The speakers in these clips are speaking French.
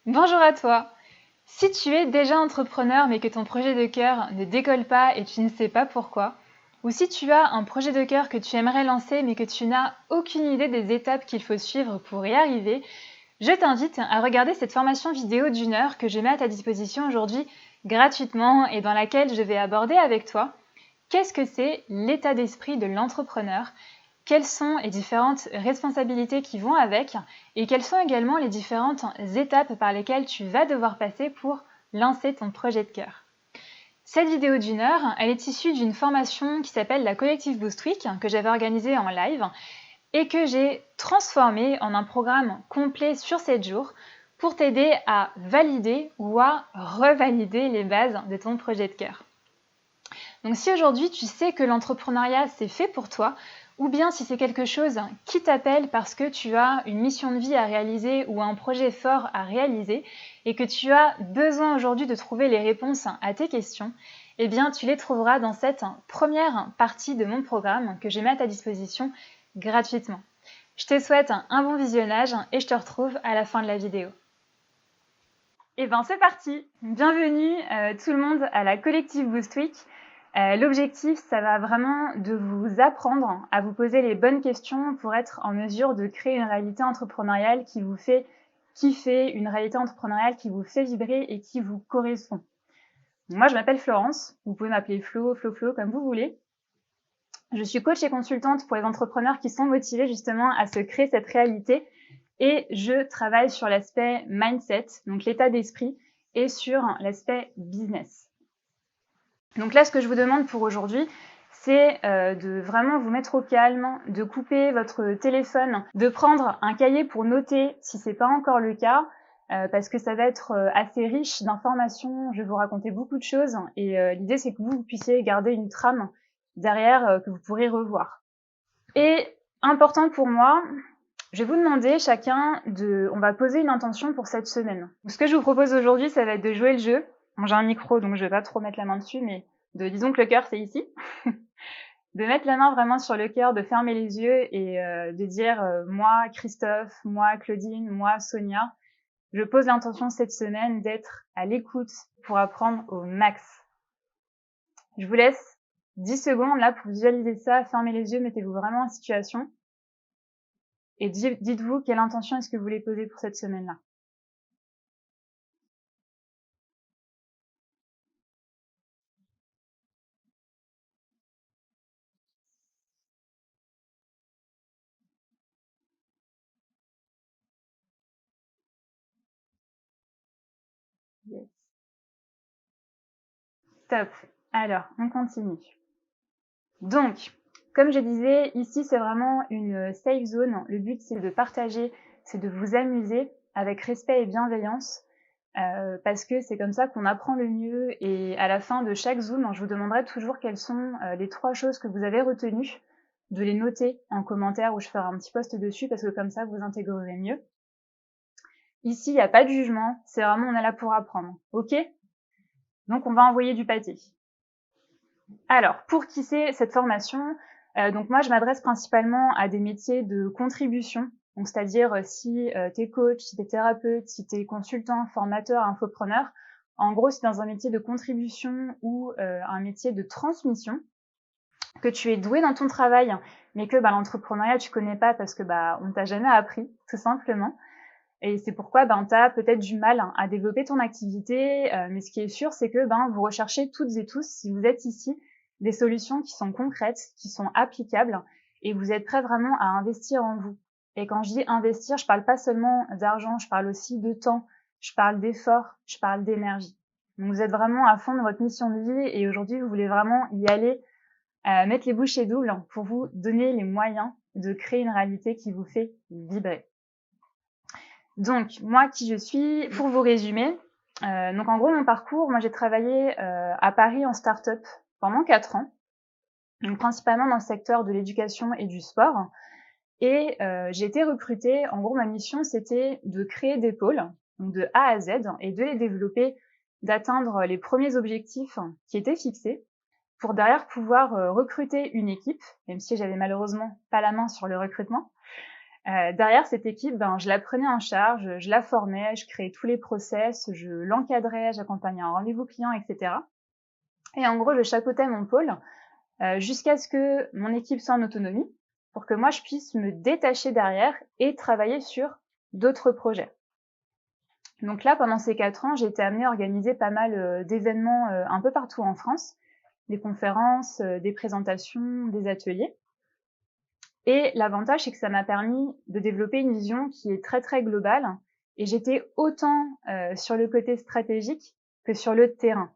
Bonjour à toi! Si tu es déjà entrepreneur mais que ton projet de cœur ne décolle pas et tu ne sais pas pourquoi, ou si tu as un projet de cœur que tu aimerais lancer mais que tu n'as aucune idée des étapes qu'il faut suivre pour y arriver, je t'invite à regarder cette formation vidéo d'1 heure que je mets à ta disposition aujourd'hui gratuitement et dans laquelle je vais aborder avec toi qu'est-ce que c'est l'état d'esprit de l'entrepreneur, quelles sont les différentes responsabilités qui vont avec et quelles sont également les différentes étapes par lesquelles tu vas devoir passer pour lancer ton projet de cœur. Cette vidéo d'1 heure, elle est issue d'une formation qui s'appelle la Collective Boost Week que j'avais organisée en live et que j'ai transformée en un programme complet sur 7 jours pour t'aider à valider ou à revalider les bases de ton projet de cœur. Donc si aujourd'hui tu sais que l'entrepreneuriat c'est fait pour toi, ou bien si c'est quelque chose qui t'appelle parce que tu as une mission de vie à réaliser ou un projet fort à réaliser et que tu as besoin aujourd'hui de trouver les réponses à tes questions, eh bien tu les trouveras dans cette première partie de mon programme que je mets à ta disposition gratuitement. Je te souhaite un bon visionnage et je te retrouve à la fin de la vidéo. Et bien c'est parti! Bienvenue tout le monde à la Collective Boost Week. L'objectif, ça va vraiment de vous apprendre à vous poser les bonnes questions pour être en mesure de créer une réalité entrepreneuriale qui vous fait kiffer, une réalité entrepreneuriale qui vous fait vibrer et qui vous correspond. Moi, je m'appelle Florence. Vous pouvez m'appeler Flo, comme vous voulez. Je suis coach et consultante pour les entrepreneurs qui sont motivés justement à se créer cette réalité et je travaille sur l'aspect mindset, donc l'état d'esprit, et sur l'aspect business. Donc là, ce que je vous demande pour aujourd'hui, c'est de vraiment vous mettre au calme, de couper votre téléphone, de prendre un cahier pour noter si c'est pas encore le cas, parce que ça va être assez riche d'informations. Je vais vous raconter beaucoup de choses et l'idée c'est que vous puissiez garder une trame derrière que vous pourrez revoir. Et important pour moi, je vais vous demander chacun on va poser une intention pour cette semaine. Ce que je vous propose aujourd'hui, ça va être de jouer le jeu. Bon, j'ai un micro, donc je vais pas trop mettre la main dessus, mais disons que le cœur, c'est ici. De mettre la main vraiment sur le cœur, de fermer les yeux et de dire moi, Christophe, moi, Claudine, moi, Sonia, je pose l'intention cette semaine d'être à l'écoute pour apprendre au max. Je vous laisse 10 secondes là pour visualiser ça, fermez les yeux, mettez-vous vraiment en situation. Et dites-vous quelle intention est-ce que vous voulez poser pour cette semaine-là. Yes. Top. Alors, on continue. Donc, comme je disais, ici c'est vraiment une safe zone. Le but c'est de partager, c'est de vous amuser avec respect et bienveillance. Parce que c'est comme ça qu'on apprend le mieux et à la fin de chaque Zoom, je vous demanderai toujours quelles sont les 3 choses que vous avez retenues, de les noter en commentaire ou je ferai un petit post dessus parce que comme ça vous intégrerez mieux. Ici, il n'y a pas de jugement, c'est vraiment on est là pour apprendre, ok? Donc on va envoyer du pâté. Alors, pour qui c'est cette formation, donc moi je m'adresse principalement à des métiers de contribution, donc c'est-à-dire si tu es coach, si tu es thérapeute, si tu es consultant, formateur, infopreneur. En gros, c'est dans un métier de contribution ou un métier de transmission, que tu es doué dans ton travail, mais que l'entrepreneuriat tu connais pas parce que on t'a jamais appris, tout simplement. Et c'est pourquoi tu as peut-être du mal à développer ton activité, mais ce qui est sûr, c'est que vous recherchez toutes et tous, si vous êtes ici, des solutions qui sont concrètes, qui sont applicables, et vous êtes prêts vraiment à investir en vous. Et quand je dis investir, je parle pas seulement d'argent, je parle aussi de temps, je parle d'effort, je parle d'énergie. Donc vous êtes vraiment à fond dans votre mission de vie et aujourd'hui vous voulez vraiment y aller, mettre les bouchées doubles pour vous donner les moyens de créer une réalité qui vous fait vibrer. Donc, moi, qui je suis, pour vous résumer, donc en gros, mon parcours, moi j'ai travaillé à Paris en start-up pendant 4 ans, donc principalement dans le secteur de l'éducation et du sport. Et j'ai été recrutée, en gros ma mission c'était de créer des pôles, donc de A à Z, et de les développer, d'atteindre les premiers objectifs qui étaient fixés, pour derrière pouvoir recruter une équipe, même si j'avais malheureusement pas la main sur le recrutement, Derrière cette équipe, je la prenais en charge, je la formais, je créais tous les process, je l'encadrais, j'accompagnais un rendez-vous client, etc. Et en gros, je chapeautais mon pôle jusqu'à ce que mon équipe soit en autonomie pour que moi, je puisse me détacher derrière et travailler sur d'autres projets. Donc là, pendant ces 4 ans, j'ai été amenée à organiser pas mal d'événements un peu partout en France, des conférences, des présentations, des ateliers. Et l'avantage, c'est que ça m'a permis de développer une vision qui est très, très globale. Et j'étais autant sur le côté stratégique que sur le terrain.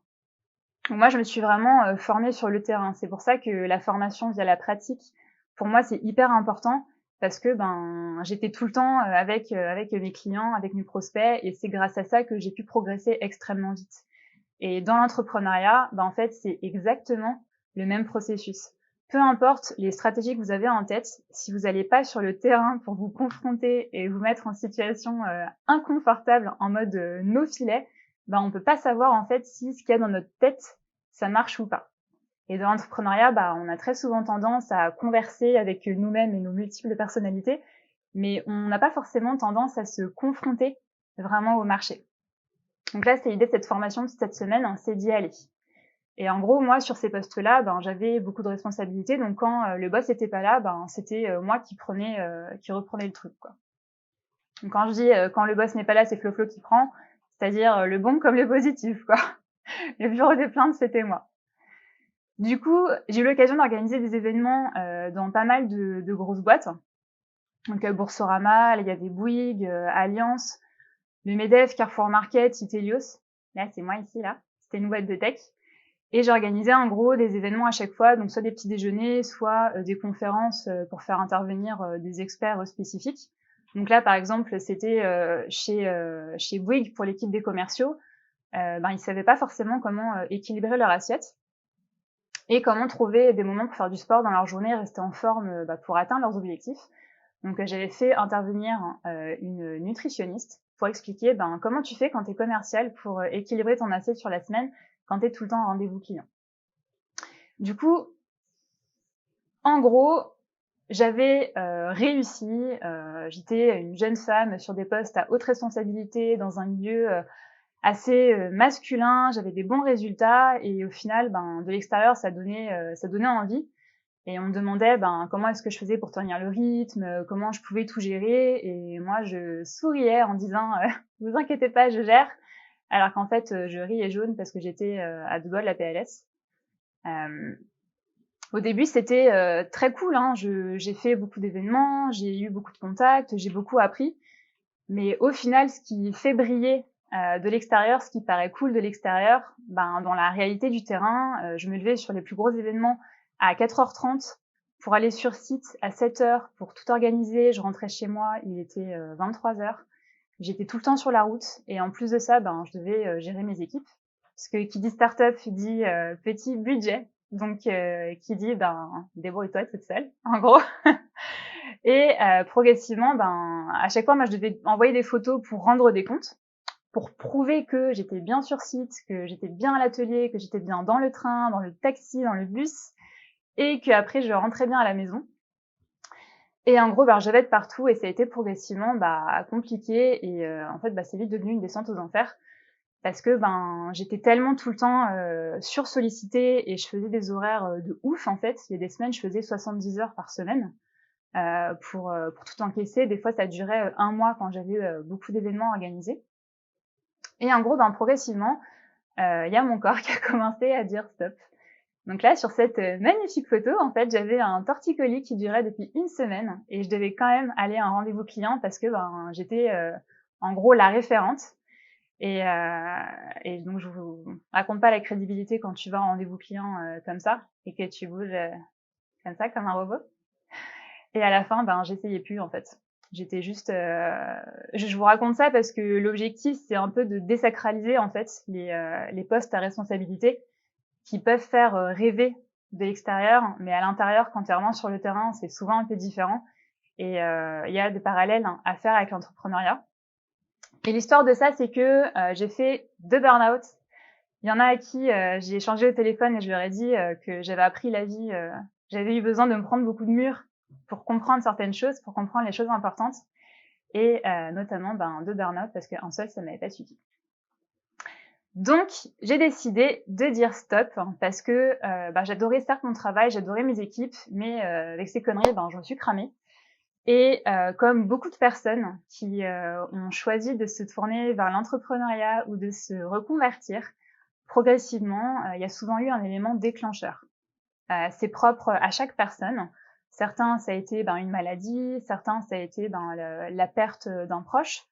Donc moi, je me suis vraiment formée sur le terrain. C'est pour ça que la formation via la pratique, pour moi, c'est hyper important parce que j'étais tout le temps avec mes clients, avec mes prospects, et c'est grâce à ça que j'ai pu progresser extrêmement vite. Et dans l'entrepreneuriat, en fait, c'est exactement le même processus. Peu importe les stratégies que vous avez en tête, si vous n'allez pas sur le terrain pour vous confronter et vous mettre en situation inconfortable en mode no filet, on peut pas savoir en fait si ce qu'il y a dans notre tête, ça marche ou pas. Et dans l'entrepreneuriat, on a très souvent tendance à converser avec nous-mêmes et nos multiples personnalités, mais on n'a pas forcément tendance à se confronter vraiment au marché. Donc là, c'est l'idée de cette formation de cette semaine, c'est d'y aller. Et en gros, moi, sur ces postes-là, j'avais beaucoup de responsabilités. Donc quand le boss était pas là, c'était moi qui reprenais le truc, quoi. Donc quand je dis quand le boss n'est pas là, c'est Flo qui prend, c'est-à-dire le bon comme le positif, quoi. Le bureau des plaintes, c'était moi. Du coup, j'ai eu l'occasion d'organiser des événements dans pas mal de grosses boîtes. Donc Boursorama, il y avait Bouygues, Allianz, le MEDEF, Carrefour Market, Itelios. Là, c'est moi ici, là. C'était une boîte de tech. Et j'organisais en gros des événements à chaque fois, donc soit des petits déjeuners, soit des conférences pour faire intervenir des experts spécifiques. Donc là, par exemple, c'était chez Bouygues pour l'équipe des commerciaux. Ils savaient pas forcément comment équilibrer leur assiette et comment trouver des moments pour faire du sport dans leur journée et rester en forme pour atteindre leurs objectifs. Donc j'avais fait intervenir une nutritionniste pour expliquer comment tu fais quand tu es commercial pour équilibrer ton assiette sur la semaine quand tu es tout le temps en rendez-vous client. Du coup, en gros, j'avais réussi, j'étais une jeune femme sur des postes à haute responsabilité dans un milieu assez masculin, j'avais des bons résultats et au final, de l'extérieur, ça donnait envie. Et on me demandait comment est-ce que je faisais pour tenir le rythme, comment je pouvais tout gérer. Et moi, je souriais en disant vous inquiétez pas, je gère. Alors qu'en fait, je riais jaune parce que j'étais à 2 doigts de la PLS. Au début, c'était très cool. J'ai fait beaucoup d'événements, j'ai eu beaucoup de contacts, j'ai beaucoup appris. Mais au final, ce qui fait briller de l'extérieur, ce qui paraît cool de l'extérieur, dans la réalité du terrain, je me levais sur les plus gros événements à 4h30 pour aller sur site à 7h pour tout organiser. Je rentrais chez moi, il était 23h. J'étais tout le temps sur la route et en plus de ça, je devais gérer mes équipes. Parce que qui dit start-up dit petit budget. Donc qui dit débrouille-toi toute seule, en gros. Et progressivement, à chaque fois, moi, je devais envoyer des photos pour rendre des comptes, pour prouver que j'étais bien sur site, que j'étais bien à l'atelier, que j'étais bien dans le train, dans le taxi, dans le bus, et qu'après, je rentrais bien à la maison. Et en gros, j'avais de partout et ça a été progressivement compliqué. Et en fait, c'est vite devenu une descente aux enfers parce que j'étais tellement tout le temps sursollicitée et je faisais des horaires de ouf. En fait, il y a des semaines, je faisais 70 heures par semaine. Pour tout encaisser. Des fois, ça durait 1 mois quand j'avais beaucoup d'événements organisés. Et en gros, progressivement, il y a mon corps qui a commencé à dire stop. Donc là, sur cette magnifique photo, en fait, j'avais un torticolis qui durait depuis 1 semaine et je devais quand même aller à un rendez-vous client parce que j'étais en gros la référente. Et donc, je vous raconte pas la crédibilité quand tu vas en rendez-vous client comme ça et que tu bouges comme ça, comme un robot. Et à la fin, j'essayais plus en fait. J'étais juste. Je vous raconte ça parce que l'objectif, c'est un peu de désacraliser en fait les postes à responsabilité qui peuvent faire rêver de l'extérieur, mais à l'intérieur, quand tu es vraiment sur le terrain, c'est souvent un peu différent. Et il y a des parallèles à faire avec l'entrepreneuriat. Et l'histoire de ça, c'est que j'ai fait 2 burn-out. Il y en a à qui j'ai échangé au téléphone et je leur ai dit que j'avais appris la vie. J'avais eu besoin de me prendre beaucoup de murs pour comprendre certaines choses, pour comprendre les choses importantes, et notamment de burn-out, parce qu'un seul, ça m'avait pas suffi. Donc, j'ai décidé de dire stop, parce que j'adorais certes mon travail, j'adorais mes équipes, mais avec ces conneries, je me suis cramée. Et comme beaucoup de personnes qui ont choisi de se tourner vers l'entrepreneuriat ou de se reconvertir, progressivement, il y a souvent eu un élément déclencheur. C'est propre à chaque personne. Certains, ça a été une maladie, certains, ça a été la perte d'un proche,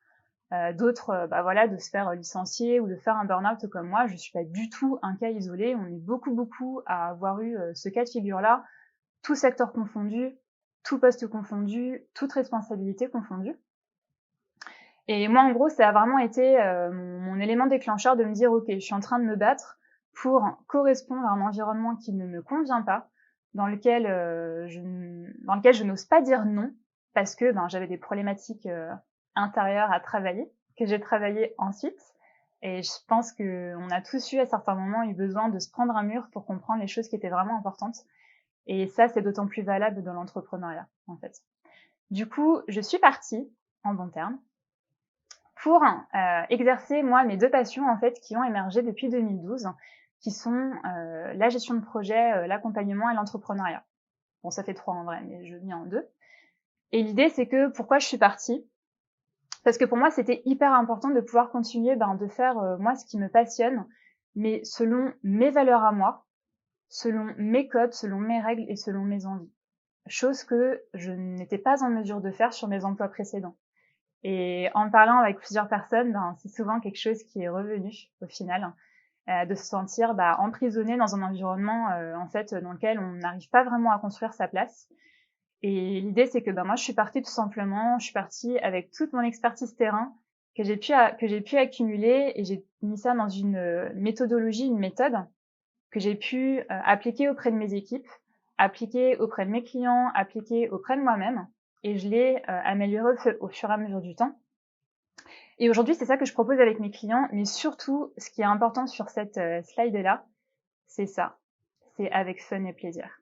d'autres, de se faire licencier ou de faire un burn-out comme moi. Je suis pas du tout un cas isolé. On est beaucoup à avoir eu ce cas de figure-là, tout secteur confondu, tout poste confondu, toute responsabilité confondue. Et moi, en gros, ça a vraiment été mon élément déclencheur de me dire, ok, je suis en train de me battre pour correspondre à un environnement qui ne me convient pas, dans lequel je n'ose pas dire non, parce que j'avais des problématiques intérieures à travailler, que j'ai travaillé ensuite. Et je pense qu'on a tous à certains moments eu besoin de se prendre un mur pour comprendre les choses qui étaient vraiment importantes. Et ça, c'est d'autant plus valable dans l'entrepreneuriat, en fait. Du coup, je suis partie, en bon terme, pour exercer, moi, mes deux passions, en fait, qui ont émergé depuis 2012, qui sont la gestion de projet, l'accompagnement et l'entrepreneuriat. Bon, ça fait 3 en vrai, mais je mis en 2. Et l'idée, c'est que, pourquoi je suis partie? Parce que pour moi, c'était hyper important de pouvoir continuer de faire, moi, ce qui me passionne, mais selon mes valeurs à moi, selon mes codes, selon mes règles et selon mes envies. Chose que je n'étais pas en mesure de faire sur mes emplois précédents. Et en parlant avec plusieurs personnes, c'est souvent quelque chose qui est revenu au final, de se sentir emprisonné dans un environnement en fait dans lequel on n'arrive pas vraiment à construire sa place. Et l'idée, c'est que moi, je suis partie tout simplement, je suis partie avec toute mon expertise terrain que j'ai pu accumuler, et j'ai mis ça dans une méthodologie, une méthode que j'ai pu appliquer auprès de mes équipes, appliquer auprès de mes clients, appliquer auprès de moi-même, et je l'ai amélioré au fur et à mesure du temps. Et aujourd'hui, c'est ça que je propose avec mes clients, mais surtout, ce qui est important sur cette slide-là, c'est ça, c'est avec fun et plaisir.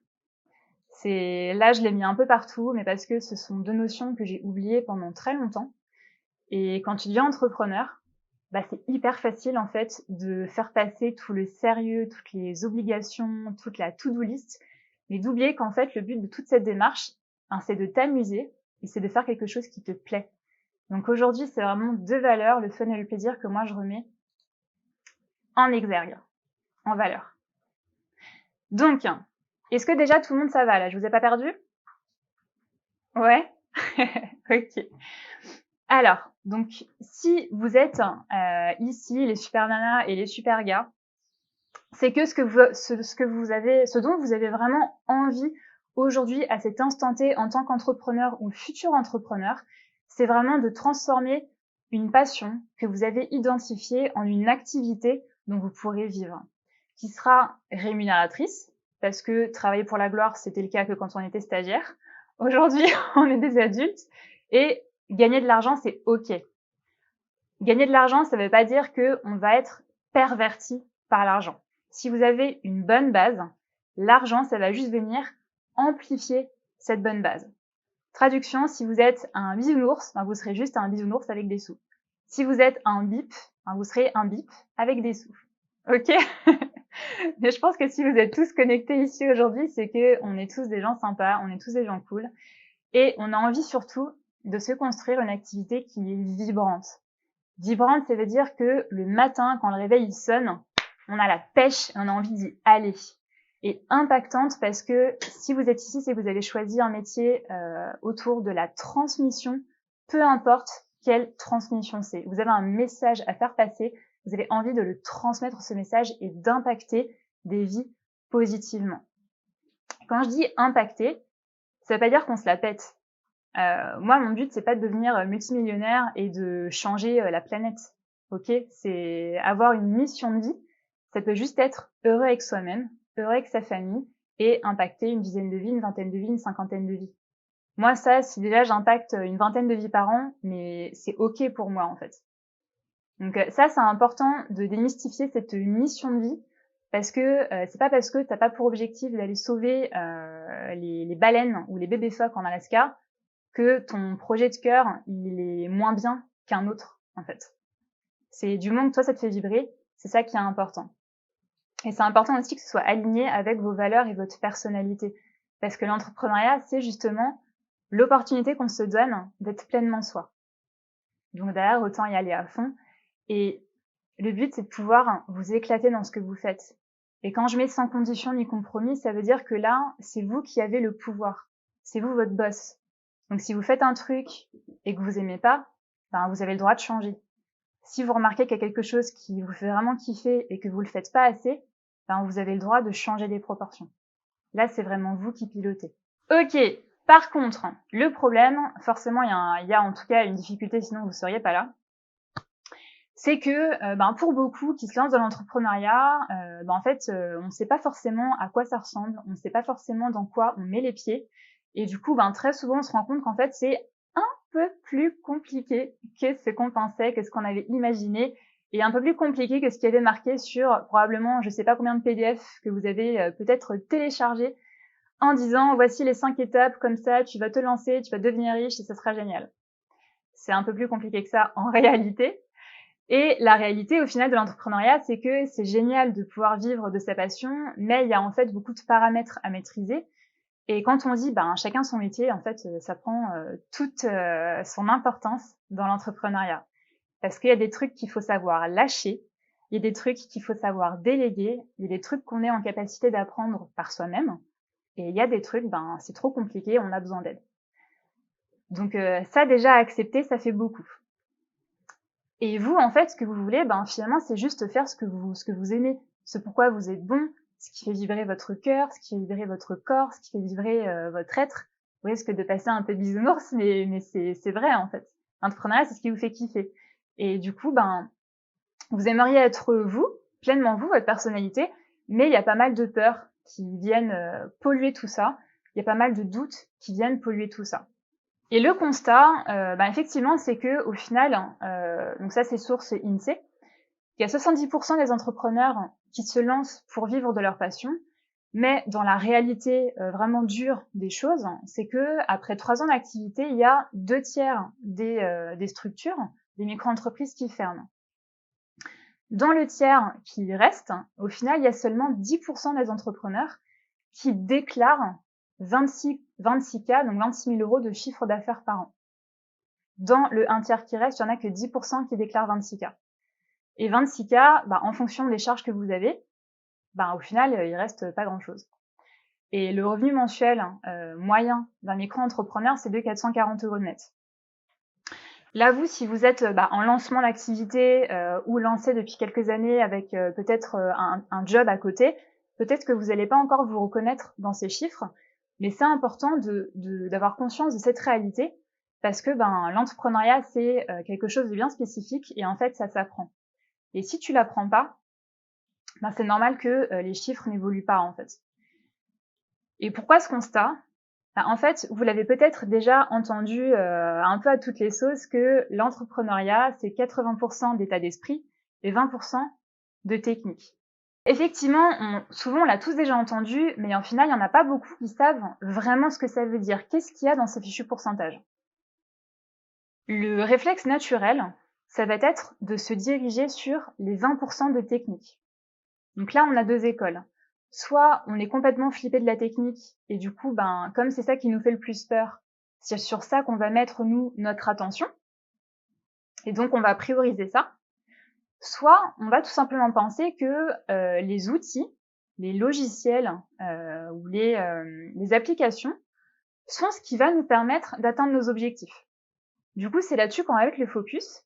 Là, je l'ai mis un peu partout, mais parce que ce sont deux notions que j'ai oubliées pendant très longtemps. Et quand tu deviens entrepreneur, c'est hyper facile en fait de faire passer tout le sérieux, toutes les obligations, toute la to-do list, mais d'oublier qu'en fait le but de toute cette démarche, c'est de t'amuser et c'est de faire quelque chose qui te plaît. Donc aujourd'hui, c'est vraiment deux valeurs, le fun et le plaisir, que moi je remets en exergue, en valeur. Donc, est-ce que déjà tout le monde ça va là? Je vous ai pas perdu? Ouais. Ok. Alors, donc, si vous êtes ici, les super nanas et les super gars, c'est que ce dont vous avez vraiment envie aujourd'hui, à cet instant T, en tant qu'entrepreneur ou futur entrepreneur, c'est vraiment de transformer une passion que vous avez identifiée en une activité dont vous pourrez vivre, qui sera rémunératrice, parce que travailler pour la gloire, c'était le cas que quand on était stagiaire. Aujourd'hui, on est des adultes, et gagner de l'argent, c'est OK. Gagner de l'argent, ça ne veut pas dire qu'on va être perverti par l'argent. Si vous avez une bonne base, l'argent, ça va juste venir amplifier cette bonne base. Traduction, si vous êtes un bisounours, vous serez juste un bisounours avec des sous. Si vous êtes un bip, vous serez un bip avec des sous. Ok? Mais je pense que si vous êtes tous connectés ici aujourd'hui, c'est qu'on est tous des gens sympas, on est tous des gens cool, et on a envie surtout de se construire une activité qui est vibrante. Vibrante, ça veut dire que le matin, quand le réveil il sonne, on a la pêche, on a envie d'y aller. Et impactante parce que si vous êtes ici, c'est que vous avez choisi un métier autour de la transmission, peu importe quelle transmission c'est. Vous avez un message à faire passer, vous avez envie de le transmettre, ce message, et d'impacter des vies positivement. Quand je dis impacter, ça veut pas dire qu'on se la pète. Moi, mon but, c'est pas de devenir multimillionnaire et de changer la planète. Ok, c'est avoir une mission de vie. Ça peut juste être heureux avec soi-même, heureux avec sa famille, et impacter une dizaine de vies, une vingtaine de vies, une cinquantaine de vies. Moi, ça, si déjà j'impacte une vingtaine de vies par an, mais c'est ok pour moi en fait. Donc ça, c'est important de démystifier cette mission de vie, Parce que c'est pas parce que t'as pas pour objectif d'aller sauver les baleines ou les bébés phoques en Alaska que ton projet de cœur, il est moins bien qu'un autre, en fait. C'est du moment que toi, ça te fait vibrer, c'est ça qui est important. Et c'est important aussi que ce soit aligné avec vos valeurs et votre personnalité. Parce que l'entrepreneuriat, c'est justement l'opportunité qu'on se donne d'être pleinement soi. Donc derrière, autant y aller à fond. Et le but, c'est de pouvoir vous éclater dans ce que vous faites. Et quand je mets sans condition ni compromis, ça veut dire que là, c'est vous qui avez le pouvoir. C'est vous votre boss. Donc si vous faites un truc et que vous aimez pas, ben vous avez le droit de changer. Si vous remarquez qu'il y a quelque chose qui vous fait vraiment kiffer et que vous le faites pas assez, ben vous avez le droit de changer les proportions. Là, c'est vraiment vous qui pilotez. Ok. Par contre, le problème, forcément, il y a en tout cas une difficulté, sinon vous seriez pas là. C'est que, pour beaucoup qui se lancent dans l'entrepreneuriat, en fait, on ne sait pas forcément à quoi ça ressemble, on ne sait pas forcément dans quoi on met les pieds, et du coup, très souvent, on se rend compte qu'en fait, c'est un peu plus compliqué que ce qu'on pensait, que ce qu'on avait imaginé, et un peu plus compliqué que ce qui avait marqué sur probablement, je sais pas combien de PDF que vous avez peut-être téléchargé en disant voici les 5 étapes, comme ça, tu vas te lancer, tu vas devenir riche et ça sera génial. C'est un peu plus compliqué que ça en réalité. Et la réalité, au final, de l'entrepreneuriat, c'est que c'est génial de pouvoir vivre de sa passion, mais il y a en fait beaucoup de paramètres à maîtriser. Et quand on dit chacun son métier, en fait, ça prend toute son importance dans l'entrepreneuriat. Parce qu'il y a des trucs qu'il faut savoir lâcher, il y a des trucs qu'il faut savoir déléguer, il y a des trucs qu'on est en capacité d'apprendre par soi-même, et il y a des trucs, c'est trop compliqué, on a besoin d'aide. Donc ça déjà accepter, ça fait beaucoup. Et vous, en fait, ce que vous voulez, finalement, c'est juste faire ce que vous aimez, ce pourquoi vous êtes bon, ce qui fait vibrer votre cœur, ce qui fait vibrer votre corps, ce qui fait vibrer votre être. Vous risquez de passer un peu bisounours, mais c'est vrai, en fait. L'entrepreneuriat, c'est ce qui vous fait kiffer. Et du coup, vous aimeriez être vous, pleinement vous, votre personnalité, mais il y a pas mal de peurs qui viennent polluer tout ça. Il y a pas mal de doutes qui viennent polluer tout ça. Et le constat, effectivement, c'est que au final, donc ça c'est source INSEE, il y a 70% des entrepreneurs qui se lancent pour vivre de leur passion, mais dans la réalité vraiment dure des choses, c'est que après 3 ans d'activité, il y a 2/3 des structures, des micro-entreprises qui ferment. Dans le tiers qui reste, au final, il y a seulement 10% des entrepreneurs qui déclarent 26K, donc 26 000 € de chiffre d'affaires par an. Dans le 1/3 qui reste, il y en a que 10% qui déclarent 26K. Et 26K, en fonction des charges que vous avez, au final, il reste pas grand-chose. Et le revenu mensuel moyen d'un micro-entrepreneur, c'est de 440 € net. Là, vous, si vous êtes en lancement d'activité ou lancé depuis quelques années avec peut-être un job à côté, peut-être que vous n'allez pas encore vous reconnaître dans ces chiffres, mais c'est important d'avoir conscience de cette réalité parce que l'entrepreneuriat, c'est quelque chose de bien spécifique et en fait, ça s'apprend. Et si tu l'apprends pas, c'est normal que les chiffres n'évoluent pas en fait. Et pourquoi ce constat ? En fait, vous l'avez peut-être déjà entendu un peu à toutes les sauces que l'entrepreneuriat, c'est 80% d'état d'esprit et 20% de technique. Effectivement, souvent on l'a tous déjà entendu, mais en final, il n'y en a pas beaucoup qui savent vraiment ce que ça veut dire. Qu'est-ce qu'il y a dans ces fichus pourcentages ? Le réflexe naturel, ça va être de se diriger sur les 20% de technique. Donc là, on a 2 écoles. Soit on est complètement flippé de la technique et du coup, comme c'est ça qui nous fait le plus peur, c'est sur ça qu'on va mettre, nous, notre attention. Et donc, on va prioriser ça. Soit on va tout simplement penser que les outils, les logiciels ou les applications sont ce qui va nous permettre d'atteindre nos objectifs. Du coup, c'est là-dessus qu'on va mettre le focus.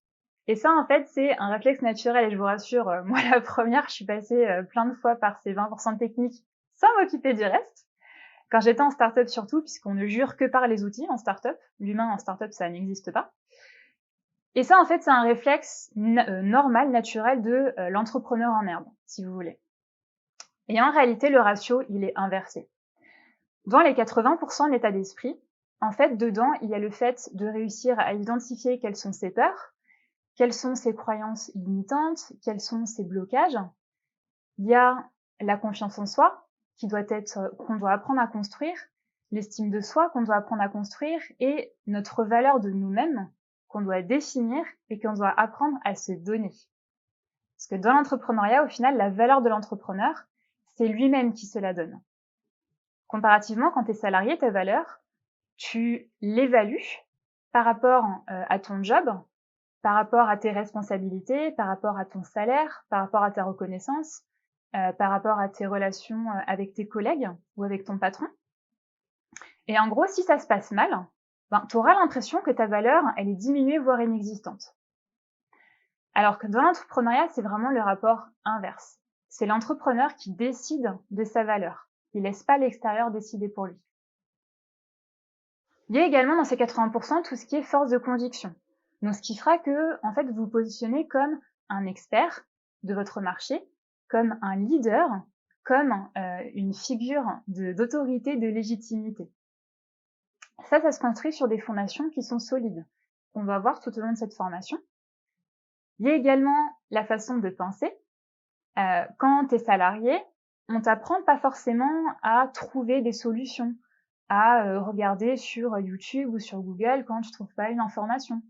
Et ça, en fait, c'est un réflexe naturel. Et je vous rassure, moi, la première, je suis passée plein de fois par ces 20% de technique sans m'occuper du reste. Quand j'étais en start-up surtout, puisqu'on ne jure que par les outils en start-up. L'humain en start-up, ça n'existe pas. Et ça, en fait, c'est un réflexe normal, naturel de l'entrepreneur en herbe, si vous voulez. Et en réalité, le ratio, il est inversé. Dans les 80% de l'état d'esprit, en fait, dedans, il y a le fait de réussir à identifier quelles sont ses peurs, quelles sont ses croyances limitantes, quels sont ses blocages. Il y a la confiance en soi qu'on doit apprendre à construire, l'estime de soi qu'on doit apprendre à construire et notre valeur de nous-mêmes qu'on doit définir et qu'on doit apprendre à se donner. Parce que dans l'entrepreneuriat, au final, la valeur de l'entrepreneur, c'est lui-même qui se la donne. Comparativement, quand tu es salarié, ta valeur, tu l'évalues par rapport à ton job, par rapport à tes responsabilités, par rapport à ton salaire, par rapport à ta reconnaissance, par rapport à tes relations avec tes collègues ou avec ton patron. Et en gros, si ça se passe mal, tu auras l'impression que ta valeur, elle est diminuée, voire inexistante. Alors que dans l'entrepreneuriat, c'est vraiment le rapport inverse. C'est l'entrepreneur qui décide de sa valeur. Il laisse pas l'extérieur décider pour lui. Il y a également dans ces 80% tout ce qui est force de conviction. Donc ce qui fera que, en fait, vous vous positionnez comme un expert de votre marché, comme un leader, comme une figure d'autorité, de légitimité. Ça se construit sur des fondations qui sont solides, qu'on va voir tout au long de cette formation. Il y a également la façon de penser. Quand tu es salarié, on t'apprend pas forcément à trouver des solutions, à regarder sur YouTube ou sur Google quand tu trouves pas une information.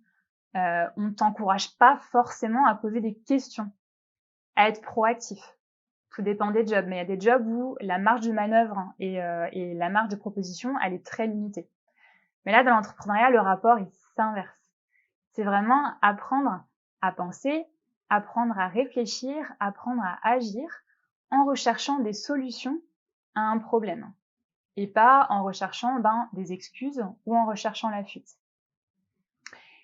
On t'encourage pas forcément à poser des questions, à être proactif. Tout dépend des jobs, mais il y a des jobs où la marge de manœuvre et la marge de proposition, elle est très limitée. Mais là, dans l'entrepreneuriat, le rapport, il s'inverse. C'est vraiment apprendre à penser, apprendre à réfléchir, apprendre à agir en recherchant des solutions à un problème et pas en recherchant des excuses ou en recherchant la fuite.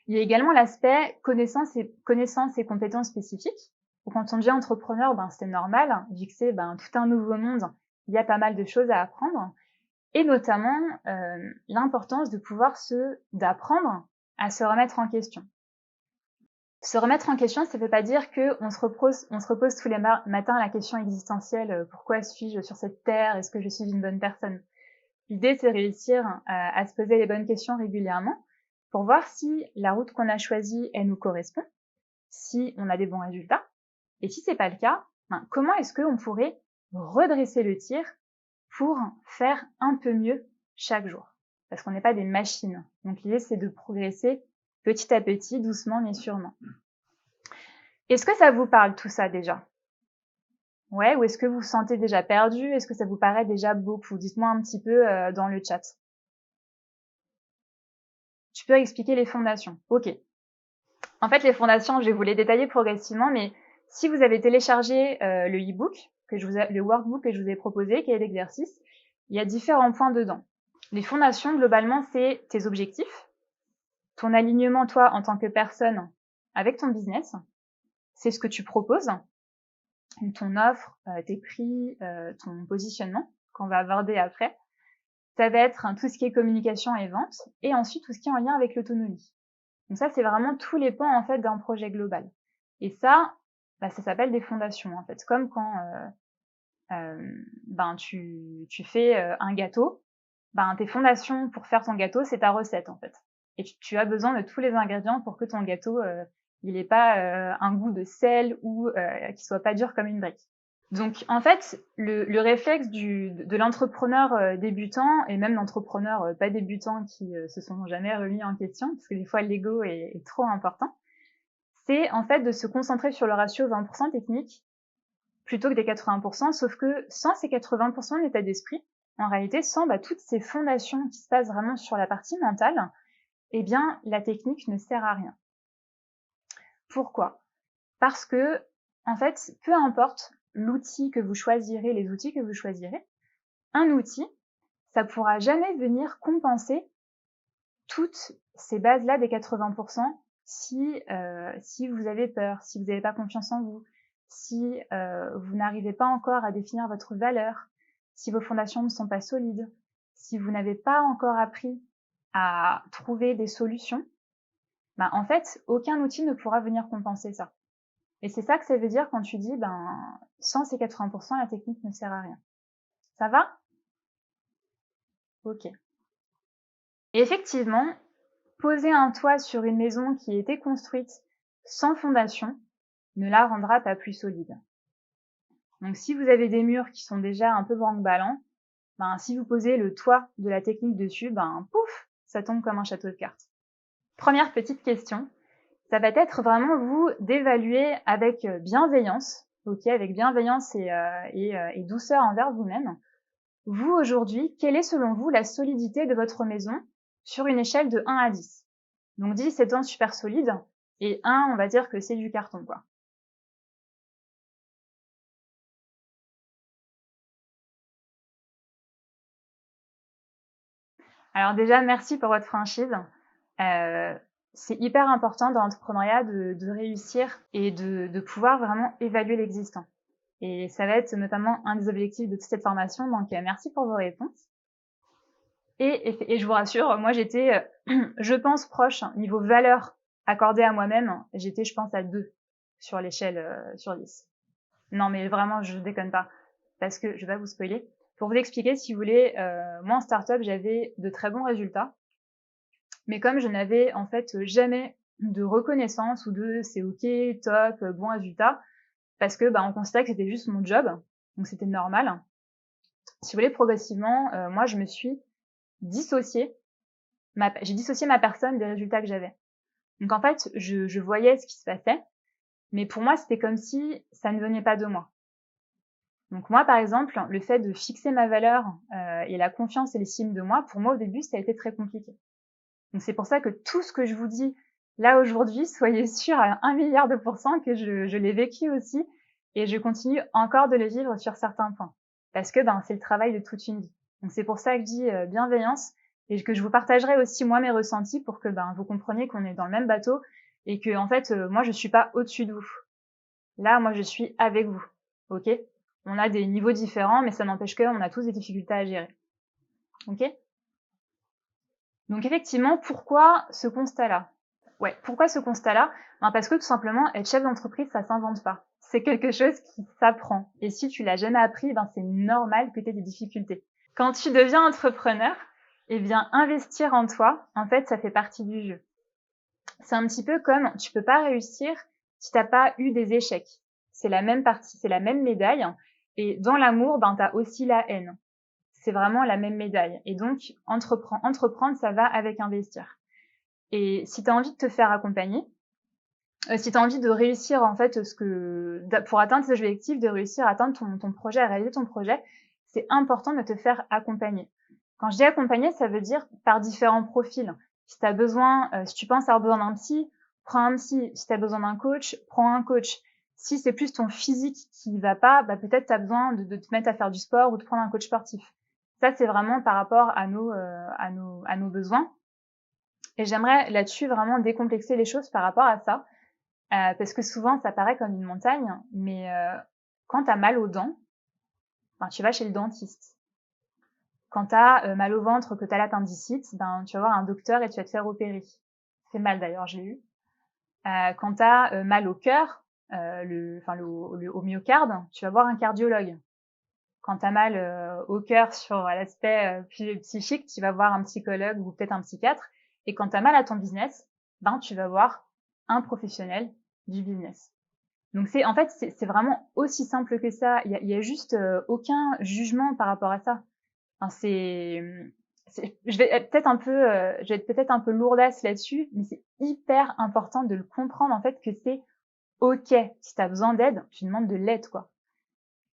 Il y a également l'aspect connaissances et compétences spécifiques. Donc, quand on devient entrepreneur, c'est normal, vu que c'est tout un nouveau monde, il y a pas mal de choses à apprendre. Et notamment l'importance de pouvoir d'apprendre à se remettre en question. Se remettre en question, ça ne veut pas dire qu'on se repose tous les matins la question existentielle, pourquoi suis-je sur cette terre, est-ce que je suis une bonne personne? L'idée, c'est de réussir à se poser les bonnes questions régulièrement pour voir si la route qu'on a choisie, elle nous correspond, si on a des bons résultats. Et si c'est pas le cas, comment est-ce qu'on pourrait redresser le tir pour faire un peu mieux chaque jour? Parce qu'on n'est pas des machines. Donc l'idée, c'est de progresser petit à petit, doucement mais sûrement. Est-ce que ça vous parle tout ça déjà? Ouais, ou est-ce que vous vous sentez déjà perdu? Est-ce que ça vous paraît déjà beaucoup? Dites-moi un petit peu dans le chat. Tu peux expliquer les fondations. Ok. En fait, les fondations, je vais vous les détailler progressivement, mais si vous avez téléchargé le e-book, le workbook que je vous ai proposé, qui est l'exercice, il y a différents points dedans. Les fondations, globalement, c'est tes objectifs, ton alignement, toi, en tant que personne, avec ton business, c'est ce que tu proposes, ton offre, tes prix, ton positionnement, qu'on va aborder après. Ça va être tout ce qui est communication et vente, et ensuite tout ce qui est en lien avec l'autonomie. Donc ça, c'est vraiment tous les pans, en fait, d'un projet global. Et ça, ça s'appelle des fondations, en fait. Comme quand tu fais un gâteau, tes fondations pour faire ton gâteau, c'est ta recette, en fait. Et tu as besoin de tous les ingrédients pour que ton gâteau, il n'ait pas un goût de sel ou qu'il soit pas dur comme une brique. Donc, en fait, le réflexe de l'entrepreneur débutant et même l'entrepreneur pas débutant qui se sont jamais remis en question, parce que des fois l'ego est trop important, c'est en fait de se concentrer sur le ratio 20% technique plutôt que des 80%, sauf que sans ces 80% d'état d'esprit, en réalité, sans toutes ces fondations qui se passent vraiment sur la partie mentale, eh bien, la technique ne sert à rien. Pourquoi? Parce que, en fait, peu importe l'outil que vous choisirez, les outils que vous choisirez, un outil, ça pourra jamais venir compenser toutes ces bases-là des 80% si vous avez peur, si vous n'avez pas confiance en vous, si vous n'arrivez pas encore à définir votre valeur, si vos fondations ne sont pas solides, si vous n'avez pas encore appris à trouver des solutions, en fait, aucun outil ne pourra venir compenser ça. Et c'est ça que ça veut dire quand tu dis, sans ces 80%, la technique ne sert à rien. Ça va? Ok. Et effectivement, poser un toit sur une maison qui a été construite sans fondation ne la rendra pas plus solide. Donc si vous avez des murs qui sont déjà un peu branque-ballants, si vous posez le toit de la technique dessus, pouf, ça tombe comme un château de cartes. Première petite question, ça va être vraiment vous d'évaluer avec bienveillance, avec bienveillance et douceur envers vous-même. Vous, aujourd'hui, quelle est selon vous la solidité de votre maison sur une échelle de 1 à 10? Donc 10 étant super solide, et 1, on va dire que c'est du carton, quoi. Alors déjà, merci pour votre franchise. C'est hyper important dans l'entrepreneuriat de réussir et de pouvoir vraiment évaluer l'existant. Et ça va être notamment un des objectifs de toute cette formation, donc merci pour vos réponses. Et je vous rassure, moi j'étais, je pense, proche, niveau valeur accordée à moi-même, j'étais, je pense, à 2 sur l'échelle sur 10. Non mais vraiment, je déconne pas, parce que je vais pas vous spoiler. Pour vous expliquer, si vous voulez, moi en start-up, j'avais de très bons résultats, mais comme je n'avais en fait jamais de reconnaissance ou de c'est ok, top, bon résultat, parce que on considérait que c'était juste mon job, donc c'était normal. Si vous voulez, progressivement, moi je me suis dissociée, j'ai dissocié ma personne des résultats que j'avais. Donc en fait, je voyais ce qui se passait, mais pour moi c'était comme si ça ne venait pas de moi. Donc moi, par exemple, le fait de fixer ma valeur et la confiance et l'estime de moi, pour moi au début, ça a été très compliqué. Donc c'est pour ça que tout ce que je vous dis là aujourd'hui, soyez sûr à 1 milliard de pourcents que je l'ai vécu aussi et je continue encore de le vivre sur certains points. Parce que c'est le travail de toute une vie. Donc c'est pour ça que je dis bienveillance et que je vous partagerai aussi moi mes ressentis pour que vous compreniez qu'on est dans le même bateau et que en fait moi je suis pas au-dessus de vous. Là moi je suis avec vous. OK? On a des niveaux différents mais ça n'empêche qu'on a tous des difficultés à gérer. OK? Donc effectivement, pourquoi ce constat-là? Ouais, pourquoi ce constat-là? Parce que tout simplement, être chef d'entreprise, ça s'invente pas. C'est quelque chose qui s'apprend. Et si tu l'as jamais appris, c'est normal que tu aies des difficultés. Quand tu deviens entrepreneur, investir en toi, en fait, ça fait partie du jeu. C'est un petit peu comme tu peux pas réussir si t'as pas eu des échecs. C'est la même partie, c'est la même médaille. Et dans l'amour, t'as aussi la haine. C'est vraiment la même médaille. Et donc, entreprendre, ça va avec investir. Et si tu as envie de te faire accompagner, si tu as envie de réussir, en fait, pour atteindre tes objectifs, de réussir à atteindre ton projet, à réaliser ton projet, c'est important de te faire accompagner. Quand je dis accompagner, ça veut dire par différents profils. Si tu as besoin, si tu penses avoir besoin d'un psy, prends un psy. Si tu as besoin d'un coach, prends un coach. Si c'est plus ton physique qui va pas, peut-être tu as besoin de te mettre à faire du sport ou de prendre un coach sportif. Ça, c'est vraiment par rapport à nos besoins. Et j'aimerais là-dessus vraiment décomplexer les choses par rapport à ça. Parce que souvent, ça paraît comme une montagne, mais quand tu as mal aux dents, tu vas chez le dentiste. Quand tu as mal au ventre, que tu as l'appendicite, tu vas voir un docteur et tu vas te faire opérer. Ça fait mal d'ailleurs, je l'ai eu. Quand tu as mal au cœur, au myocarde, tu vas voir un cardiologue. Quand tu as mal au cœur sur l'aspect psychique, tu vas voir un psychologue ou peut-être un psychiatre. Et quand tu as mal à ton business, tu vas voir un professionnel du business. Donc c'est vraiment aussi simple que ça. Il y a juste aucun jugement par rapport à ça. Je vais être peut-être un peu lourdasse là-dessus, mais c'est hyper important de le comprendre en fait que c'est ok. Si tu as besoin d'aide, tu demandes de l'aide quoi.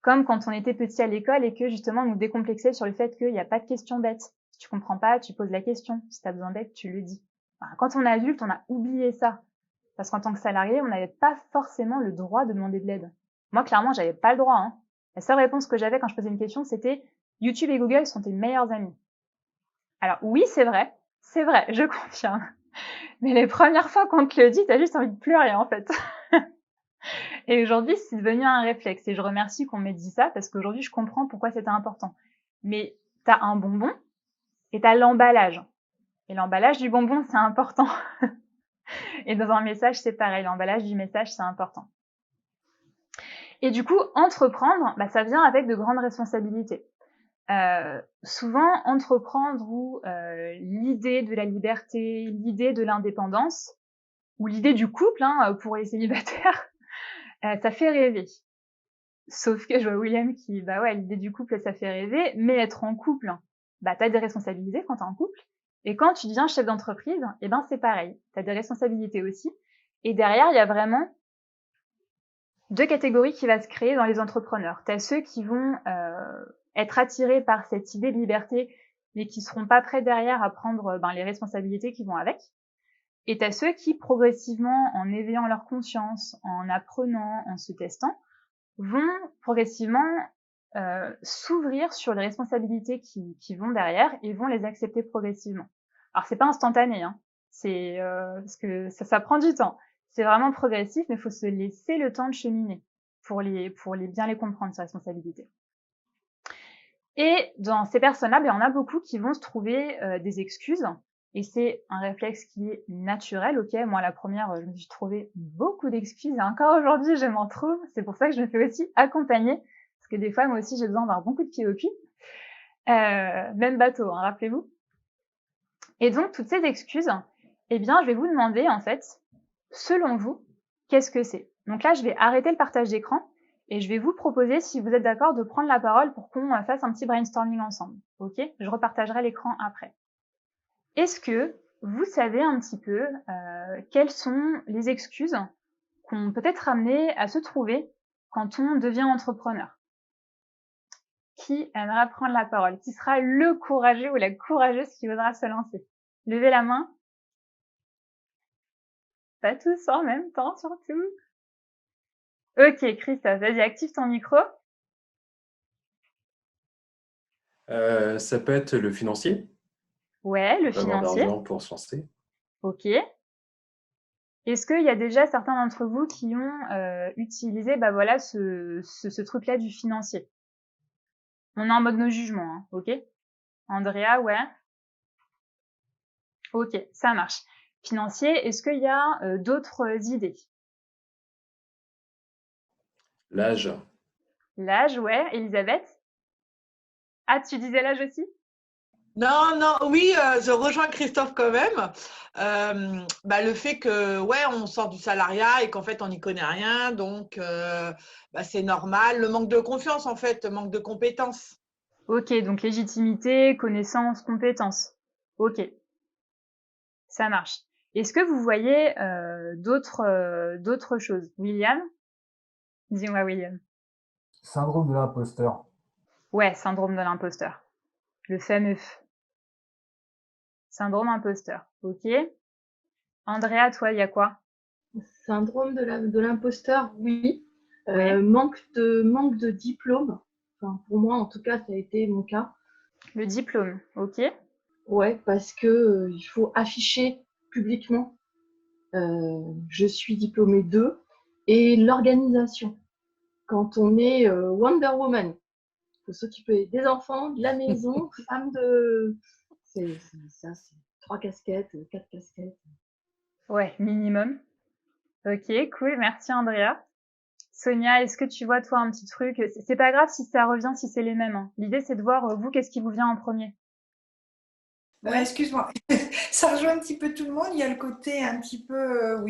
Comme quand on était petit à l'école et que justement on nous décomplexait sur le fait qu'il n'y a pas de questions bêtes. Si tu comprends pas, tu poses la question. Si tu as besoin d'aide, tu le dis. Quand on est adulte, on a oublié ça. Parce qu'en tant que salarié, on n'avait pas forcément le droit de demander de l'aide. Moi, clairement, j'avais pas le droit. Hein. La seule réponse que j'avais quand je posais une question, c'était YouTube et Google sont tes meilleurs amis. Alors oui, c'est vrai, je confirme. Mais les premières fois qu'on te le dit, t'as juste envie de pleurer en fait. Et aujourd'hui, c'est devenu un réflexe. Et je remercie qu'on m'ait dit ça parce qu'aujourd'hui, je comprends pourquoi c'était important. Mais t'as un bonbon et t'as l'emballage. Et l'emballage du bonbon, c'est important. Et dans un message, c'est pareil. L'emballage du message, c'est important. Et du coup, entreprendre, ça vient avec de grandes responsabilités. Souvent, entreprendre ou l'idée de la liberté, l'idée de l'indépendance, ou l'idée du couple pour les célibataires, ça fait rêver. Sauf que je vois William qui, bah ouais, l'idée du couple, ça fait rêver, mais être en couple, bah t'as des responsabilités quand t'es en couple. Et quand tu deviens chef d'entreprise, eh ben c'est pareil, t'as des responsabilités aussi. Et derrière, il y a vraiment deux catégories qui vont se créer dans les entrepreneurs. T'as ceux qui vont être attirés par cette idée de liberté, mais qui seront pas prêts derrière à prendre les responsabilités qui vont avec. Et t'as ceux qui, progressivement, en éveillant leur conscience, en apprenant, en se testant, vont progressivement s'ouvrir sur les responsabilités qui vont derrière et vont les accepter progressivement. Alors c'est pas instantané, hein. C'est parce que ça prend du temps. C'est vraiment progressif, mais il faut se laisser le temps de cheminer pour bien les comprendre, ces responsabilités. Et dans ces personnes-là, il y en a beaucoup qui vont se trouver des excuses. Et c'est un réflexe qui est naturel, ok. Moi, la première, je me suis trouvé beaucoup d'excuses et encore aujourd'hui, je m'en trouve. C'est pour ça que je me fais aussi accompagner, parce que des fois, moi aussi, j'ai besoin d'avoir beaucoup de pieds au cul. Même bateau, hein, rappelez-vous. Et donc, toutes ces excuses, eh bien, je vais vous demander, en fait, selon vous, qu'est-ce que c'est? Donc là, je vais arrêter le partage d'écran et je vais vous proposer, si vous êtes d'accord, de prendre la parole pour qu'on fasse un petit brainstorming ensemble. Ok? Je repartagerai l'écran après. Est-ce que vous savez un petit peu quelles sont les excuses qu'on peut être amené à se trouver quand on devient entrepreneur? Qui aimera prendre la parole? Qui sera le courageux ou la courageuse qui voudra se lancer? Levez la main. Pas tous en même temps, surtout. Ok, Christophe, vas-y, active ton micro. Ça peut être le financier, Ouais, le pas avoir financier. d'argent pour se lancer. Ok. Est-ce qu'il y a déjà certains d'entre vous qui ont utilisé ce truc-là du financier? On est en mode no jugement, hein, ok? Andrea, ouais. Ok, ça marche. Financier, est-ce qu'il y a d'autres idées? L'âge, L'âge, ouais. Elisabeth? Ah, tu disais l'âge aussi? Non, non, oui, je rejoins Christophe quand même. Le fait que, ouais, on sort du salariat et qu'en fait, on n'y connaît rien, donc c'est normal. Le manque de confiance, en fait, le manque de compétences. Ok, donc légitimité, connaissance, compétence. Ok, ça marche. Est-ce que vous voyez d'autres choses? William? Dis-moi, William. Syndrome de l'imposteur. Ouais, syndrome de l'imposteur. Le fameux syndrome imposteur. Ok. Andrea, toi, il y a quoi? Syndrome de l'imposteur, oui. Ouais. Manque de diplôme. Enfin, pour moi, en tout cas, ça a été mon cas. Le diplôme, ok. Ouais, parce que il faut afficher publiquement. Je suis diplômée de. Et l'organisation. Quand on est Wonder Woman, il faut s'occuper des enfants, de la maison, femme de. C'est 3 casquettes, 4 casquettes. Ouais, minimum. Ok, cool, merci Andrea. Sonia, est-ce que tu vois toi un petit truc? C'est pas grave si ça revient, si c'est les mêmes, hein. L'idée c'est de voir vous qu'est-ce qui vous vient en premier. Ouais, excuse-moi, ça rejoint un petit peu tout le monde. Il y a le côté un petit peu,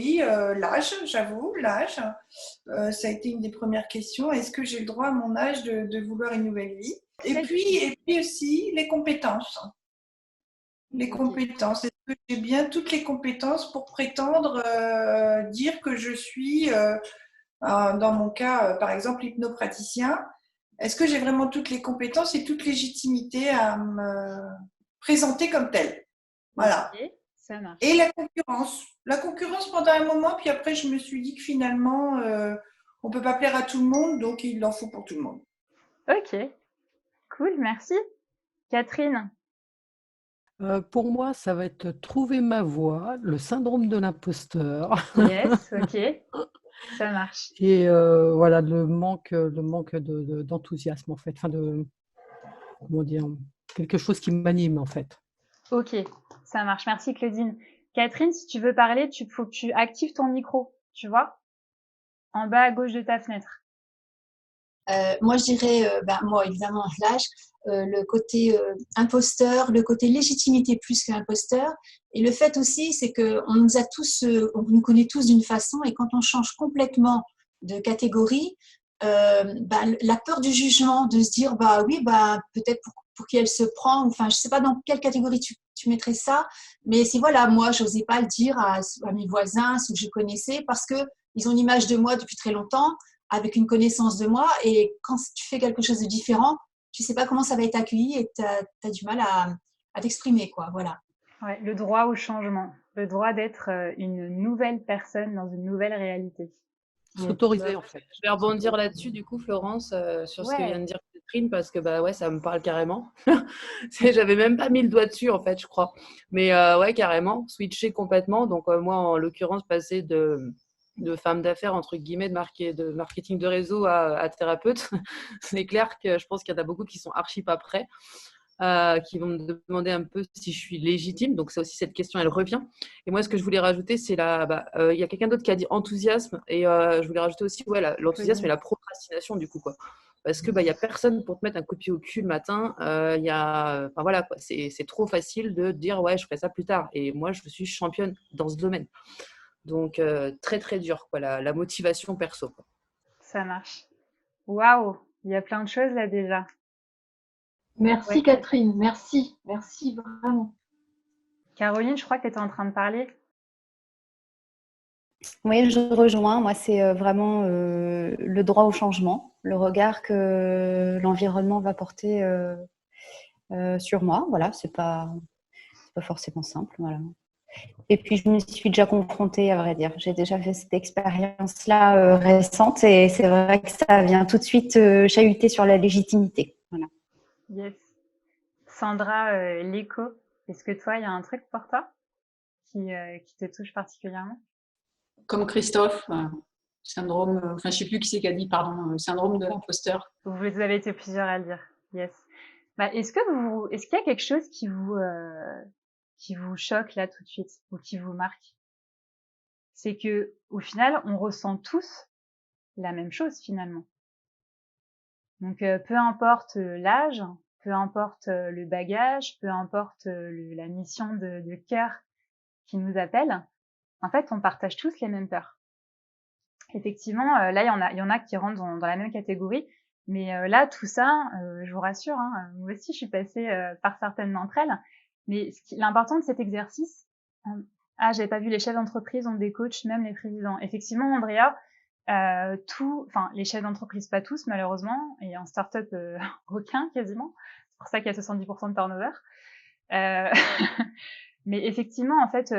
l'âge, j'avoue, l'âge. Ça a été une des premières questions. Est-ce que j'ai le droit à mon âge de vouloir une nouvelle vie? Et puis aussi les compétences. Les compétences. Est-ce que j'ai bien toutes les compétences pour prétendre dire que je suis, dans mon cas, par exemple, hypnopraticien? Est-ce que j'ai vraiment toutes les compétences et toute légitimité à me présenter comme telle? Voilà. Ok, ça marche. Et la concurrence. La concurrence pendant un moment, puis après, je me suis dit que finalement, on ne peut pas plaire à tout le monde, donc il en faut pour tout le monde. Ok, cool, merci. Catherine? Pour moi, ça va être trouver ma voie, le syndrome de l'imposteur Yes, ok, ça marche. et voilà le manque d'enthousiasme en fait, enfin comment dire, quelque chose qui m'anime en fait. Ok, ça marche. Merci Claudine. Catherine, si tu veux parler, faut que tu actives ton micro, tu vois, en bas à gauche de ta fenêtre. Moi, je dirais, moi, évidemment, l'âge, le côté imposteur, le côté légitimité plus qu'imposteur. Et le fait aussi, c'est qu'on nous a tous, on nous connaît tous d'une façon, et quand on change complètement de catégorie, la peur du jugement, de se dire bah oui, bah peut-être pour qui elle se prend, enfin je sais pas dans quelle catégorie tu mettrais ça, mais si voilà, moi j'osais pas le dire à mes voisins, ceux que je connaissais, parce que ils ont une image de moi depuis très longtemps, avec une connaissance de moi, et quand tu fais quelque chose de différent, tu sais pas comment ça va être accueilli et tu as du mal à t'exprimer, quoi, voilà. Ouais, le droit au changement, le droit d'être une nouvelle personne dans une nouvelle réalité. S'autoriser, en fait. Je vais rebondir là-dessus, du coup, Florence, sur ce que vient Ouais, de dire Catherine, parce que bah ouais, ça me parle carrément. J'avais même pas mis le doigt dessus, en fait, je crois. Mais ouais, carrément, switcher complètement. Donc moi, en l'occurrence, passer de femme d'affaires, entre guillemets, de marketing de réseau à thérapeute, c'est clair que je pense qu'il y en a beaucoup qui sont archi pas prêts. Qui vont me demander un peu si je suis légitime. Donc, ça aussi, cette question, elle revient. Et moi, ce que je voulais rajouter, c'est il y a quelqu'un d'autre qui a dit enthousiasme. Et je voulais rajouter aussi l'enthousiasme et la procrastination, du coup, quoi. Parce que il y a personne pour te mettre un coup de pied au cul le matin. Enfin, voilà, quoi. C'est trop facile de dire, ouais, je ferai ça plus tard. Et moi, je suis championne dans ce domaine. Donc, très, très dur, quoi, la motivation perso, quoi. ça marche. Waouh, il y a plein de choses là déjà. Merci Ouais. Catherine, merci vraiment. Caroline, je crois que tu étais en train de parler. Oui, je rejoins. Moi, c'est vraiment le droit au changement, le regard que l'environnement va porter sur moi. Voilà, c'est pas forcément simple. Voilà. Et puis, je me suis déjà confrontée, à vrai dire. J'ai déjà fait cette expérience-là récente et c'est vrai que ça vient tout de suite chahuter sur la légitimité. Voilà. Yes. Sandra, l'écho, est-ce que toi, il y a un truc pour toi qui te touche particulièrement? Comme Christophe, syndrome, enfin je sais plus qui c'est qui a dit, pardon, syndrome de l'imposteur. Vous avez été plusieurs à le dire. Yes. Bah, est-ce qu'il y a quelque chose qui vous choque là tout de suite ou qui vous marque? C'est que au final, on ressent tous la même chose finalement. Donc peu importe l'âge, peu importe le bagage, peu importe la mission de cœur qui nous appelle, en fait, on partage tous les mêmes peurs. Effectivement, là, il y en a qui rentrent dans la même catégorie, mais là, tout ça, je vous rassure, hein, moi aussi, je suis passée par certaines d'entre elles. Mais l'important de cet exercice, j'avais pas vu, les chefs d'entreprise ont des coachs, même les présidents. Effectivement, Andrea, les chefs d'entreprise, pas tous, malheureusement, et en start-up, aucun, quasiment. C'est pour ça qu'il y a 70% de turnover. Mais effectivement, en fait,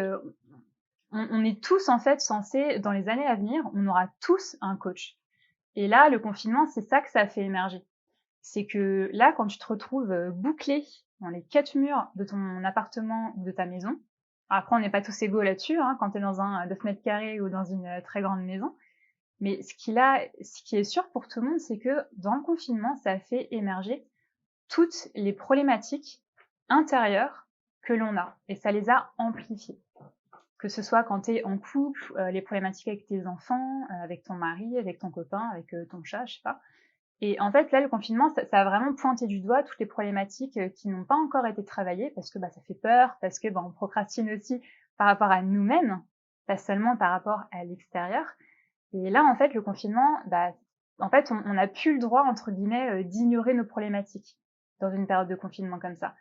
on est tous, en fait, censés, dans les années à venir, on aura tous un coach. Et là, le confinement, c'est ça que ça a fait émerger. C'est que là, quand tu te retrouves bouclé dans les 4 murs de ton appartement ou de ta maison, après, on n'est pas tous égaux là-dessus, hein, quand tu es dans un 9 mètres carrés ou dans une très grande maison. Mais ce qui est sûr pour tout le monde, c'est que dans le confinement, ça a fait émerger toutes les problématiques intérieures que l'on a. Et ça les a amplifiées. Que ce soit quand tu es en couple, les problématiques avec tes enfants, avec ton mari, avec ton copain, avec ton chat, je sais pas. Et en fait, là, le confinement, ça a vraiment pointé du doigt toutes les problématiques qui n'ont pas encore été travaillées parce que ça fait peur, parce que on procrastine aussi par rapport à nous-mêmes, pas seulement par rapport à l'extérieur. Et là, en fait, le confinement, en fait, on n'a plus le droit, entre guillemets, d'ignorer nos problématiques dans une période de confinement comme ça.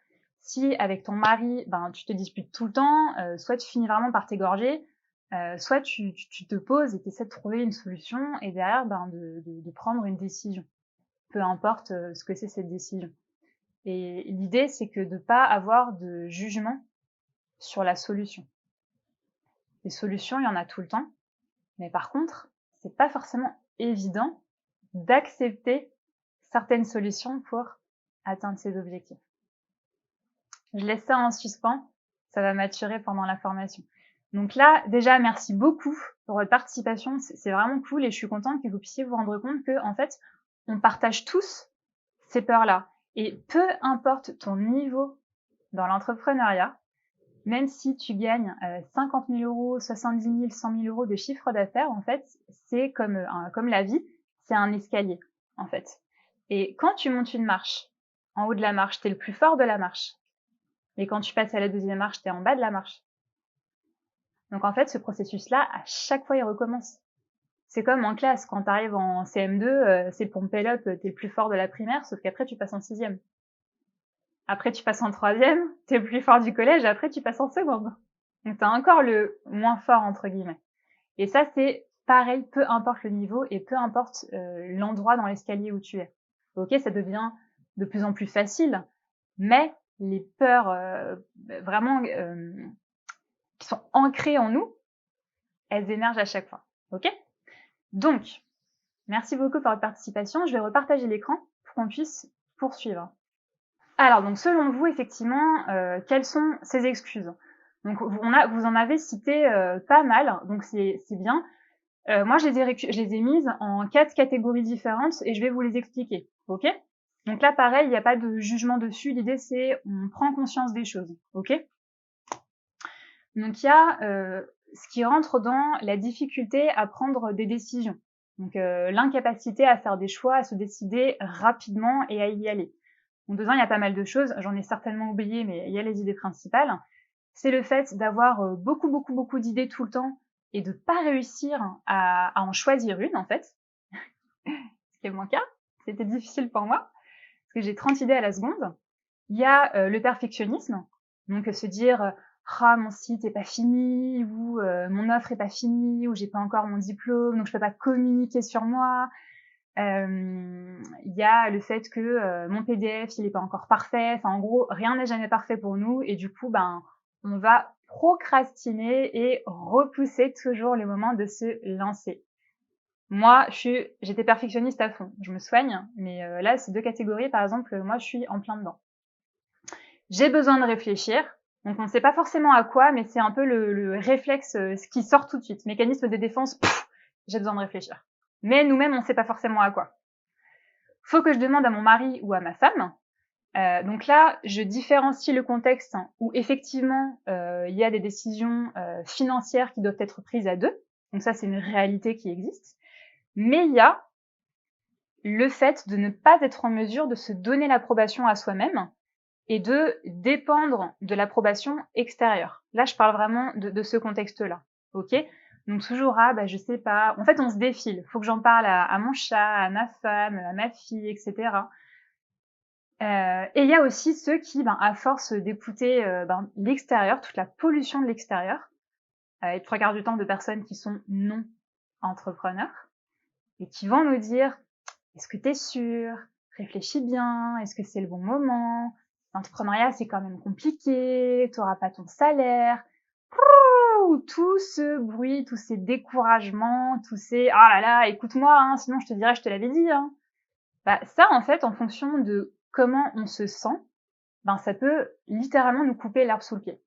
Si avec ton mari, tu te disputes tout le temps, soit tu finis vraiment par t'égorger, soit tu te poses et tu essaies de trouver une solution et derrière, de prendre une décision. Peu importe ce que c'est cette décision. Et l'idée, c'est que de pas avoir de jugement sur la solution. Les solutions, il y en a tout le temps. Mais par contre, c'est pas forcément évident d'accepter certaines solutions pour atteindre ses objectifs. Je laisse ça en suspens, ça va maturer pendant la formation. Donc là, déjà, merci beaucoup pour votre participation, c'est vraiment cool et je suis contente que vous puissiez vous rendre compte que, en fait, on partage tous ces peurs-là. Et peu importe ton niveau dans l'entrepreneuriat, même si tu gagnes 50 000 euros, 70 000, 100 000 euros de chiffre d'affaires, en fait, c'est comme la vie, c'est un escalier, en fait. Et quand tu montes une marche, en haut de la marche, t'es le plus fort de la marche. Et quand tu passes à la deuxième marche, t'es en bas de la marche. Donc en fait, ce processus-là, à chaque fois, il recommence. C'est comme en classe, quand tu arrives en CM2, c'est pompé up, t'es le plus fort de la primaire, sauf qu'après tu passes en 6e. Après tu passes en 3e, t'es le plus fort du collège, après tu passes en seconde. Donc t'as encore le moins fort entre guillemets. Et ça c'est pareil, peu importe le niveau et peu importe l'endroit dans l'escalier où tu es. Ok, ça devient de plus en plus facile, mais les peurs vraiment qui sont ancrées en nous, elles émergent à chaque fois. Ok? Donc, merci beaucoup pour votre participation. Je vais repartager l'écran pour qu'on puisse poursuivre. Alors, donc, selon vous, effectivement, quelles sont ces excuses? Donc, vous en avez cité pas mal, donc c'est bien. Moi, je les ai mises en 4 catégories différentes et je vais vous les expliquer. Ok? Donc là, pareil, il n'y a pas de jugement dessus. L'idée, c'est on prend conscience des choses. Ok? Donc, il y a ce qui rentre dans la difficulté à prendre des décisions. Donc, l'incapacité à faire des choix, à se décider rapidement et à y aller. Donc, dedans, il y a pas mal de choses. J'en ai certainement oublié, mais il y a les idées principales. C'est le fait d'avoir beaucoup d'idées tout le temps et de pas réussir à en choisir une, en fait. Ce qui est mon cas. C'était difficile pour moi, parce que j'ai 30 idées à la seconde. Il y a le perfectionnisme. Donc, se dire... ah, mon site est pas fini, ou mon offre est pas finie, ou j'ai pas encore mon diplôme, donc je peux pas communiquer sur moi. Il y a le fait que mon PDF il est pas encore parfait. Enfin, en gros, rien n'est jamais parfait pour nous, et du coup, on va procrastiner et repousser toujours le moment de se lancer. Moi, j'étais perfectionniste à fond. Je me soigne, mais là, ces 2 catégories, par exemple, moi, je suis en plein dedans. J'ai besoin de réfléchir. Donc, on ne sait pas forcément à quoi, mais c'est un peu le réflexe, ce qui sort tout de suite. Mécanisme de défense, j'ai besoin de réfléchir. Mais nous-mêmes, on ne sait pas forcément à quoi. Faut que je demande à mon mari ou à ma femme. Donc là, je différencie le contexte où effectivement, il y a des décisions financières qui doivent être prises à 2. Donc ça, c'est une réalité qui existe. Mais il y a le fait de ne pas être en mesure de se donner l'approbation à soi-même et de dépendre de l'approbation extérieure. Là, je parle vraiment de ce contexte-là. Ok? Donc toujours, je sais pas. En fait, on se défile. Faut que j'en parle à mon chat, à ma femme, à ma fille, etc. Et il y a aussi ceux qui, à force d'écouter l'extérieur, toute la pollution de l'extérieur, et 3/4 du temps de personnes qui sont non entrepreneurs, et qui vont nous dire, est-ce que t'es sûr? Réfléchis bien, est-ce que c'est le bon moment? L'entrepreneuriat, c'est quand même compliqué, t'auras pas ton salaire. Tout ce bruit, tous ces découragements, tous ces « ah là là, écoute-moi, sinon je te dirais, je te l'avais dit ». Ça, en fait, en fonction de comment on se sent, ça peut littéralement nous couper l'herbe sous le pied.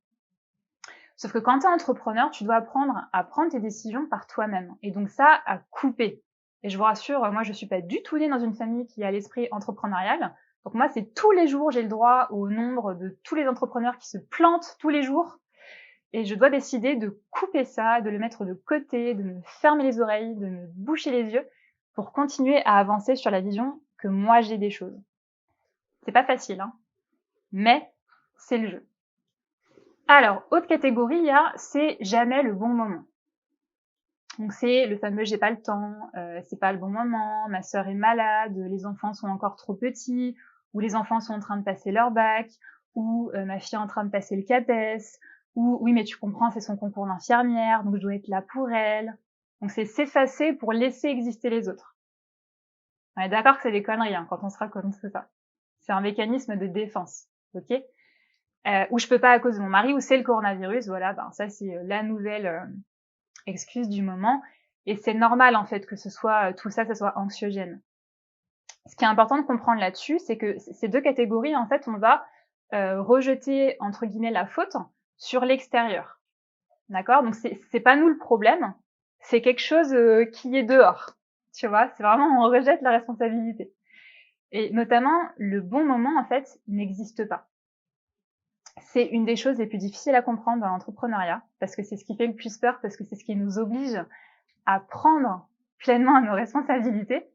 Sauf que quand tu es entrepreneur, tu dois apprendre à prendre tes décisions par toi-même. Et donc ça, à couper. Et je vous rassure, moi, je suis pas du tout née dans une famille qui a l'esprit entrepreneurial. Donc moi, c'est tous les jours, j'ai le droit au nombre de tous les entrepreneurs qui se plantent tous les jours. Et je dois décider de couper ça, de le mettre de côté, de me fermer les oreilles, de me boucher les yeux pour continuer à avancer sur la vision que moi j'ai des choses. C'est pas facile, mais c'est le jeu. Alors, autre catégorie, il y a c'est jamais le bon moment. Donc c'est le fameux j'ai pas le temps, c'est pas le bon moment, ma sœur est malade, les enfants sont encore trop petits, ou les enfants sont en train de passer leur bac, ou ma fille est en train de passer le CAPES, ou oui mais tu comprends c'est son concours d'infirmière, donc je dois être là pour elle. Donc c'est s'effacer pour laisser exister les autres. On est d'accord que c'est des conneries quand on sera comme ça. C'est un mécanisme de défense, ok? Ou je peux pas à cause de mon mari, ou c'est le coronavirus, voilà, ça c'est la nouvelle excuse du moment, et c'est normal en fait que ce soit tout ça, ça soit anxiogène. Ce qui est important de comprendre là-dessus, c'est que ces 2 catégories, en fait, on va rejeter entre guillemets la faute sur l'extérieur, d'accord? Donc c'est pas nous le problème, c'est quelque chose qui est dehors, tu vois? C'est vraiment on rejette la responsabilité. Et notamment le bon moment en fait n'existe pas. C'est une des choses les plus difficiles à comprendre dans l'entrepreneuriat, parce que c'est ce qui fait le plus peur, parce que c'est ce qui nous oblige à prendre pleinement nos responsabilités.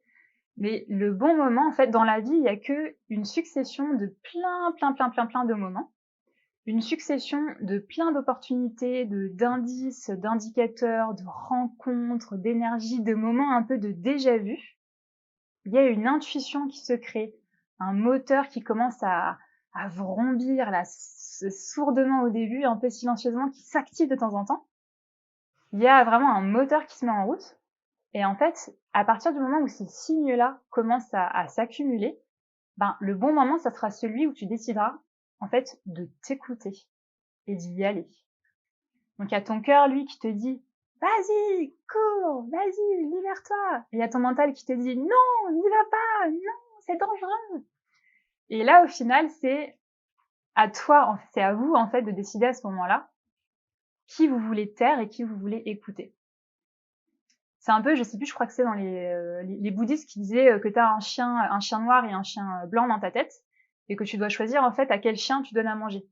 Mais le bon moment, en fait, dans la vie, il n'y a qu'une succession de plein de moments. une succession de plein d'opportunités, d'indices, d'indicateurs, de rencontres, d'énergie, de moments un peu de déjà-vu. Il y a une intuition qui se crée, un moteur qui commence à vrombir là, sourdement au début, un peu silencieusement, qui s'active de temps en temps. Il y a vraiment un moteur qui se met en route. Et en fait, à partir du moment où ces signes-là commencent à s'accumuler, le bon moment, ça sera celui où tu décideras, en fait, de t'écouter et d'y aller. Donc, il y a ton cœur, lui, qui te dit « Vas-y, cours, vas-y, libère-toi !» Et il y a ton mental qui te dit « Non, n'y va pas, non, c'est dangereux !» Et là, au final, c'est à toi, c'est à vous, en fait, de décider à ce moment-là qui vous voulez taire et qui vous voulez écouter. C'est un peu, je sais plus, je crois que c'est dans les bouddhistes qui disaient que tu as un chien noir et un chien blanc dans ta tête et que tu dois choisir en fait à quel chien tu donnes à manger.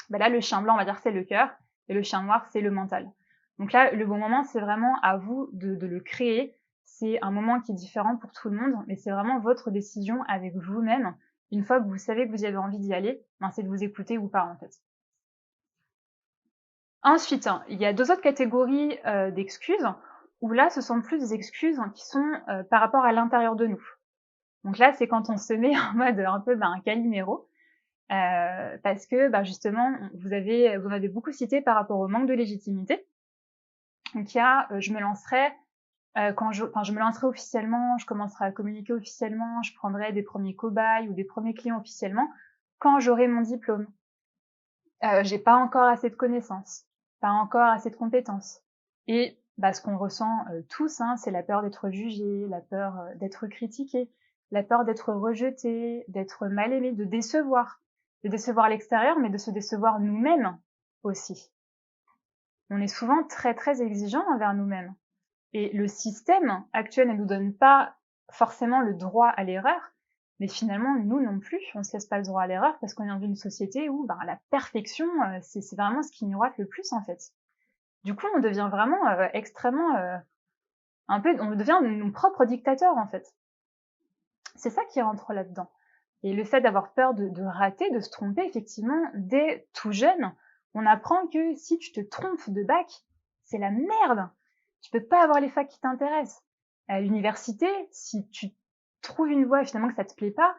Là, le chien blanc, on va dire, c'est le cœur et le chien noir, c'est le mental. Donc là, le bon moment, c'est vraiment à vous de le créer. C'est un moment qui est différent pour tout le monde, mais c'est vraiment votre décision avec vous-même. Une fois que vous savez que vous avez envie d'y aller, c'est de vous écouter ou pas en fait. Ensuite, il y a 2 autres catégories d'excuses, où là, ce sont plus des excuses qui sont par rapport à l'intérieur de nous. Donc là, c'est quand on se met en mode un peu un Calimero, parce que justement, vous en avez beaucoup cité par rapport au manque de légitimité. Donc il y a, je me lancerai je me lancerai officiellement, je commencerai à communiquer officiellement, je prendrai des premiers cobayes ou des premiers clients officiellement quand j'aurai mon diplôme. J'ai pas encore assez de connaissances, pas encore assez de compétences. Et ce qu'on ressent tous, c'est la peur d'être jugé, la peur d'être critiqué, la peur d'être rejeté, d'être mal aimé, de décevoir l'extérieur, mais de se décevoir nous-mêmes aussi. On est souvent très très exigeant envers nous-mêmes. Et le système actuel ne nous donne pas forcément le droit à l'erreur, mais finalement, nous non plus, on ne se laisse pas le droit à l'erreur parce qu'on est dans une société où la perfection, c'est vraiment ce qui nous rate le plus en fait. Du coup, on devient vraiment extrêmement... on devient nos propres dictateurs en fait. C'est ça qui rentre là-dedans. Et le fait d'avoir peur de rater, de se tromper, effectivement, dès tout jeune, on apprend que si tu te trompes de bac, c'est la merde. Tu peux pas avoir les facs qui t'intéressent. À l'université, si tu trouves une voie et finalement que ça te plaît pas,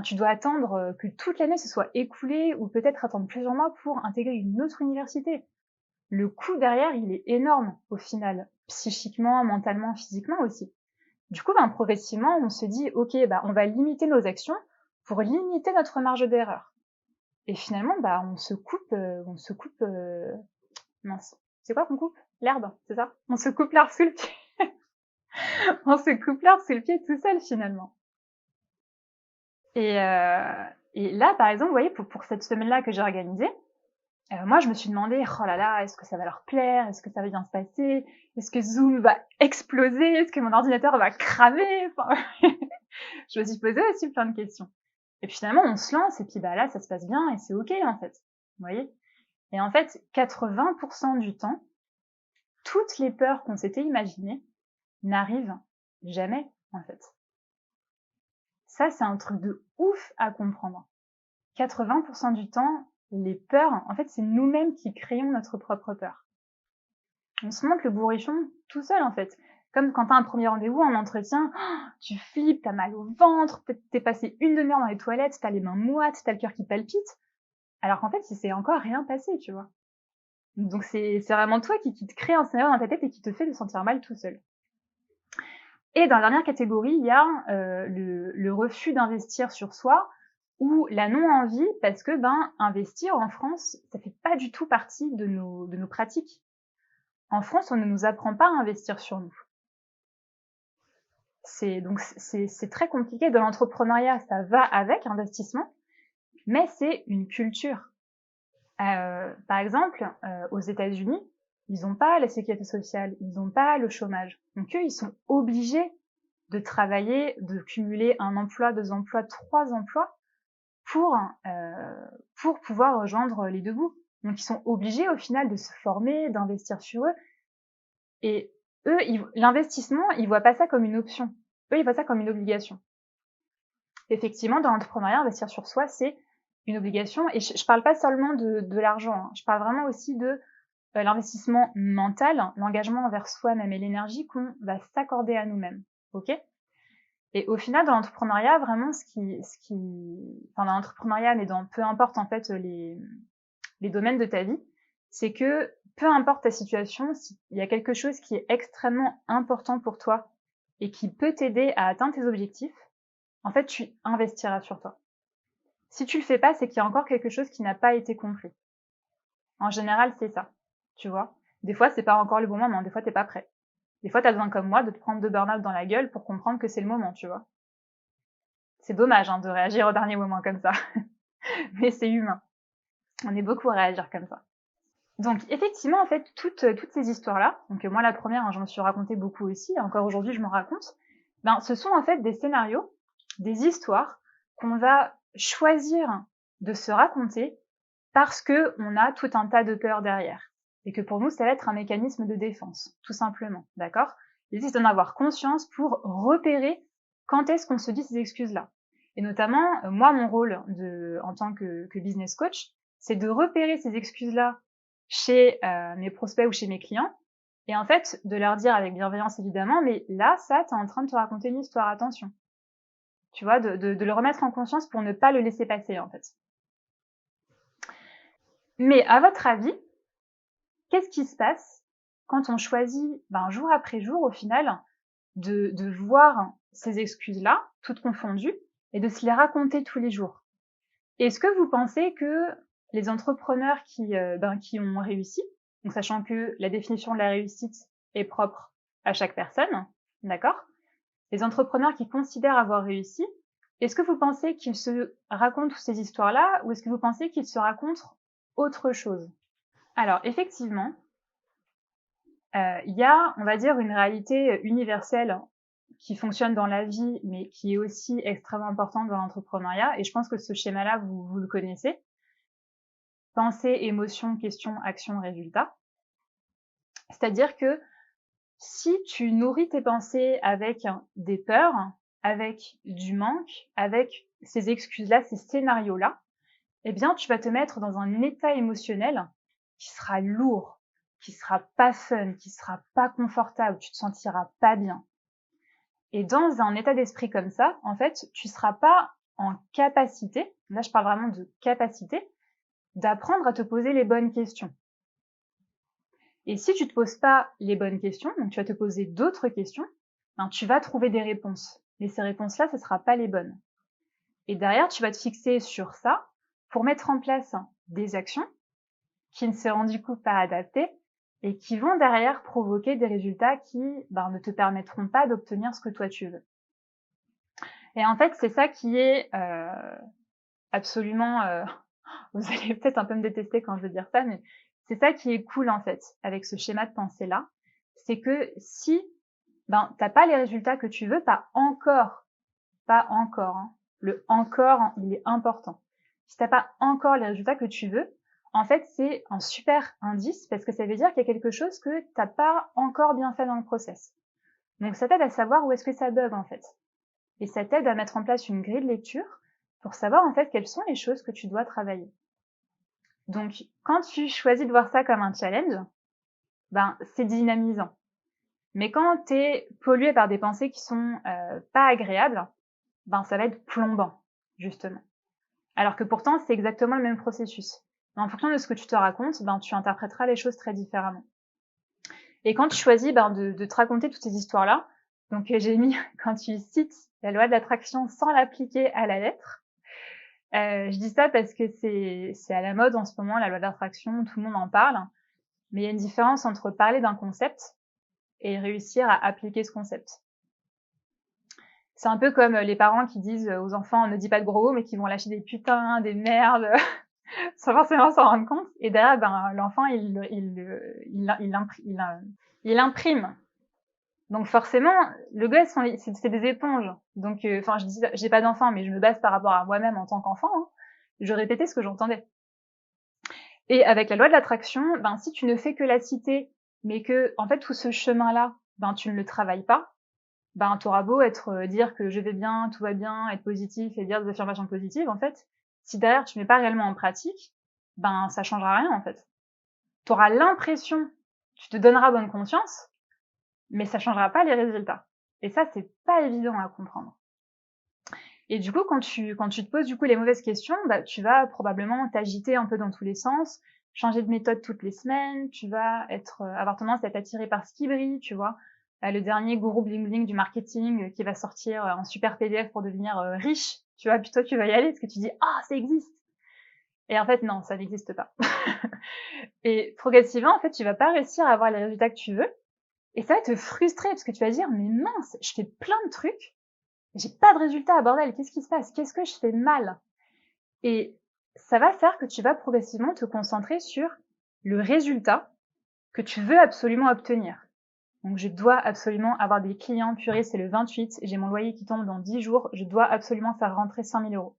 tu dois attendre que toute l'année se soit écoulée ou peut-être attendre plusieurs mois pour intégrer une autre université. Le coût derrière, il est énorme au final, psychiquement, mentalement, physiquement aussi. Du coup, progressivement, on se dit, ok, on va limiter nos actions pour limiter notre marge d'erreur. Et finalement, on se coupe, mince, c'est quoi qu'on coupe? L'herbe, c'est ça? On se coupe l'herbe sous le pied. On se coupe l'herbe sous le pied tout seul finalement. Et là, par exemple, vous voyez, pour cette semaine-là que j'ai organisée, moi, je me suis demandé, oh là là, est-ce que ça va leur plaire? Est-ce que ça va bien se passer? Est-ce que Zoom va exploser? Est-ce que mon ordinateur va cramer? Je me suis posé aussi plein de questions. Et puis finalement, on se lance et puis là, ça se passe bien et c'est ok en fait. Vous voyez? Et en fait, 80% du temps, toutes les peurs qu'on s'était imaginées n'arrivent jamais en fait. Ça, c'est un truc de ouf à comprendre. 80% du temps, les peurs, en fait, c'est nous-mêmes qui créons notre propre peur. On se monte le bourrichon tout seul, en fait. Comme quand t'as un premier rendez-vous en entretien, tu flippes, t'as mal au ventre, t'es passé une demi-heure dans les toilettes, t'as les mains moites, t'as le cœur qui palpite. Alors qu'en fait, il s'est encore rien passé, tu vois. Donc c'est vraiment toi qui te crée un scénario dans ta tête et qui te fait te sentir mal tout seul. Et dans la dernière catégorie, il y a le refus d'investir sur soi ou la non-envie parce que investir en France, ça fait pas du tout partie de nos pratiques. En France, on ne nous apprend pas à investir sur nous. C'est très compliqué. Dans l'entrepreneuriat, ça va avec investissement, mais c'est une culture. Par exemple, aux États-Unis, ils n'ont pas la sécurité sociale, ils n'ont pas le chômage. Donc eux, ils sont obligés de travailler, de cumuler 1 emploi, 2 emplois, 3 emplois pour pouvoir rejoindre les 2 bouts. Donc ils sont obligés au final de se former, d'investir sur eux. Et eux, l'investissement, ils voient pas ça comme une option. Eux, ils voient ça comme une obligation. Effectivement, dans l'entrepreneuriat, investir sur soi, c'est une obligation. Et je parle pas seulement de l'argent, hein. Je parle vraiment aussi de l'investissement mental, l'engagement envers soi-même et l'énergie qu'on va s'accorder à nous-mêmes. Ok ? Et au final, dans l'entrepreneuriat, vraiment, enfin, dans l'entrepreneuriat, mais dans peu importe en fait les domaines de ta vie, c'est que peu importe ta situation, s'il y a quelque chose qui est extrêmement important pour toi et qui peut t'aider à atteindre tes objectifs, en fait, tu investiras sur toi. Si tu le fais pas, c'est qu'il y a encore quelque chose qui n'a pas été compris. En général, c'est ça, tu vois. Des fois, c'est pas encore le bon moment, des fois, t'es pas prêt. Des fois, t'as besoin, comme moi, de te prendre 2 burn-out dans la gueule pour comprendre que c'est le moment, tu vois. C'est dommage de réagir au dernier moment comme ça. Mais c'est humain. On est beaucoup à réagir comme ça. Donc, effectivement, en fait, toutes ces histoires-là, donc moi, la première, je me suis raconté beaucoup aussi, et encore aujourd'hui, je m'en raconte, ce sont en fait des scénarios, des histoires qu'on va choisir de se raconter parce qu'on a tout un tas de peurs derrière. Et que pour nous, ça va être un mécanisme de défense, tout simplement, d'accord ? L'idée, c'est d'en avoir conscience pour repérer quand est-ce qu'on se dit ces excuses-là. Et notamment, moi, mon rôle en tant que business coach, c'est de repérer ces excuses-là chez mes prospects ou chez mes clients, et en fait, de leur dire avec bienveillance, évidemment, mais là, ça, t'es en train de te raconter une histoire, attention. Tu vois, de le remettre en conscience pour ne pas le laisser passer, en fait. Mais à votre avis, qu'est-ce qui se passe quand on choisit, jour après jour, au final, de voir ces excuses-là, toutes confondues, et de se les raconter tous les jours? Est-ce que vous pensez que les entrepreneurs qui ont réussi, donc sachant que la définition de la réussite est propre à chaque personne, d'accord ? Les entrepreneurs qui considèrent avoir réussi, est-ce que vous pensez qu'ils se racontent toutes ces histoires-là, ou est-ce que vous pensez qu'ils se racontent autre chose ? Alors, effectivement, il y a, on va dire, une réalité universelle qui fonctionne dans la vie, mais qui est aussi extrêmement importante dans l'entrepreneuriat, et je pense que ce schéma-là, vous le connaissez. Pensée, émotion, question, action, résultat. C'est-à-dire que si tu nourris tes pensées avec des peurs, avec du manque, avec ces excuses-là, ces scénarios-là, eh bien, tu vas te mettre dans un état émotionnel qui sera lourd, qui sera pas fun, qui sera pas confortable, tu te sentiras pas bien. Et dans un état d'esprit comme ça, en fait, tu seras pas en capacité, là je parle vraiment de capacité, d'apprendre à te poser les bonnes questions. Et si tu te poses pas les bonnes questions, donc tu vas te poser d'autres questions, tu vas trouver des réponses. Mais ces réponses-là, ce ne sera pas les bonnes. Et derrière, tu vas te fixer sur ça pour mettre en place des actions qui ne seront du coup pas adaptées et qui vont derrière provoquer des résultats qui ne te permettront pas d'obtenir ce que toi tu veux. Et en fait, c'est ça qui est absolument... vous allez peut-être un peu me détester quand je veux dire ça, mais c'est ça qui est cool en fait avec ce schéma de pensée-là. C'est que si t'as pas les résultats que tu veux, pas encore, le encore, il est important. Si t'as pas encore les résultats que tu veux, en fait, c'est un super indice parce que ça veut dire qu'il y a quelque chose que t'as pas encore bien fait dans le process. Donc, ça t'aide à savoir où est-ce que ça bug, en fait. Et ça t'aide à mettre en place une grille de lecture pour savoir, en fait, quelles sont les choses que tu dois travailler. Donc, quand tu choisis de voir ça comme un challenge, c'est dynamisant. Mais quand tu es pollué par des pensées qui sont pas agréables, ça va être plombant, justement. Alors que pourtant, c'est exactement le même processus. En fonction de ce que tu te racontes, tu interpréteras les choses très différemment. Et quand tu choisis de te raconter toutes ces histoires-là, donc j'ai mis, quand tu cites la loi de l'attraction sans l'appliquer à la lettre, je dis ça parce que c'est à la mode en ce moment, la loi de l'attraction, tout le monde en parle, mais il y a une différence entre parler d'un concept et réussir à appliquer ce concept. C'est un peu comme les parents qui disent aux enfants « ne dis pas de gros mots », mais qui vont lâcher des putains, des merdes, sans forcément s'en rendre compte. Et derrière, l'enfant, il imprime. Donc forcément, le gosse, c'est des éponges. Donc, je dis, j'ai pas d'enfant, mais je me base par rapport à moi-même en tant qu'enfant. Je répétais ce que j'entendais. Et avec la loi de l'attraction, si tu ne fais que la citer, mais que, en fait, tout ce chemin-là, tu ne le travailles pas, t'auras beau dire que je vais bien, tout va bien, être positif et dire des affirmations positives, en fait, si derrière tu mets pas réellement en pratique, ben ça changera rien en fait. Tu auras l'impression, tu te donneras bonne conscience, mais ça changera pas les résultats. Et ça, c'est pas évident à comprendre. Et du coup, quand tu te poses du coup les mauvaises questions, bah, tu vas probablement t'agiter un peu dans tous les sens, changer de méthode toutes les semaines, tu vas avoir tendance à être attiré par ce qui brille, tu vois. Le dernier gourou bling bling du marketing qui va sortir un super PDF pour devenir riche, tu vois, puis toi tu vas y aller parce que tu dis ah ça existe. Et en fait non, ça n'existe pas. Et progressivement en fait tu vas pas réussir à avoir les résultats que tu veux, et ça va te frustrer parce que tu vas dire mais mince, je fais plein de trucs, j'ai pas de résultats, bordel, qu'est-ce qui se passe? Qu'est-ce que je fais mal? Et ça va faire que tu vas progressivement te concentrer sur le résultat que tu veux absolument obtenir. Donc, je dois absolument avoir des clients, purée, c'est le 28, j'ai mon loyer qui tombe dans 10 jours, je dois absolument faire rentrer 5 000 euros.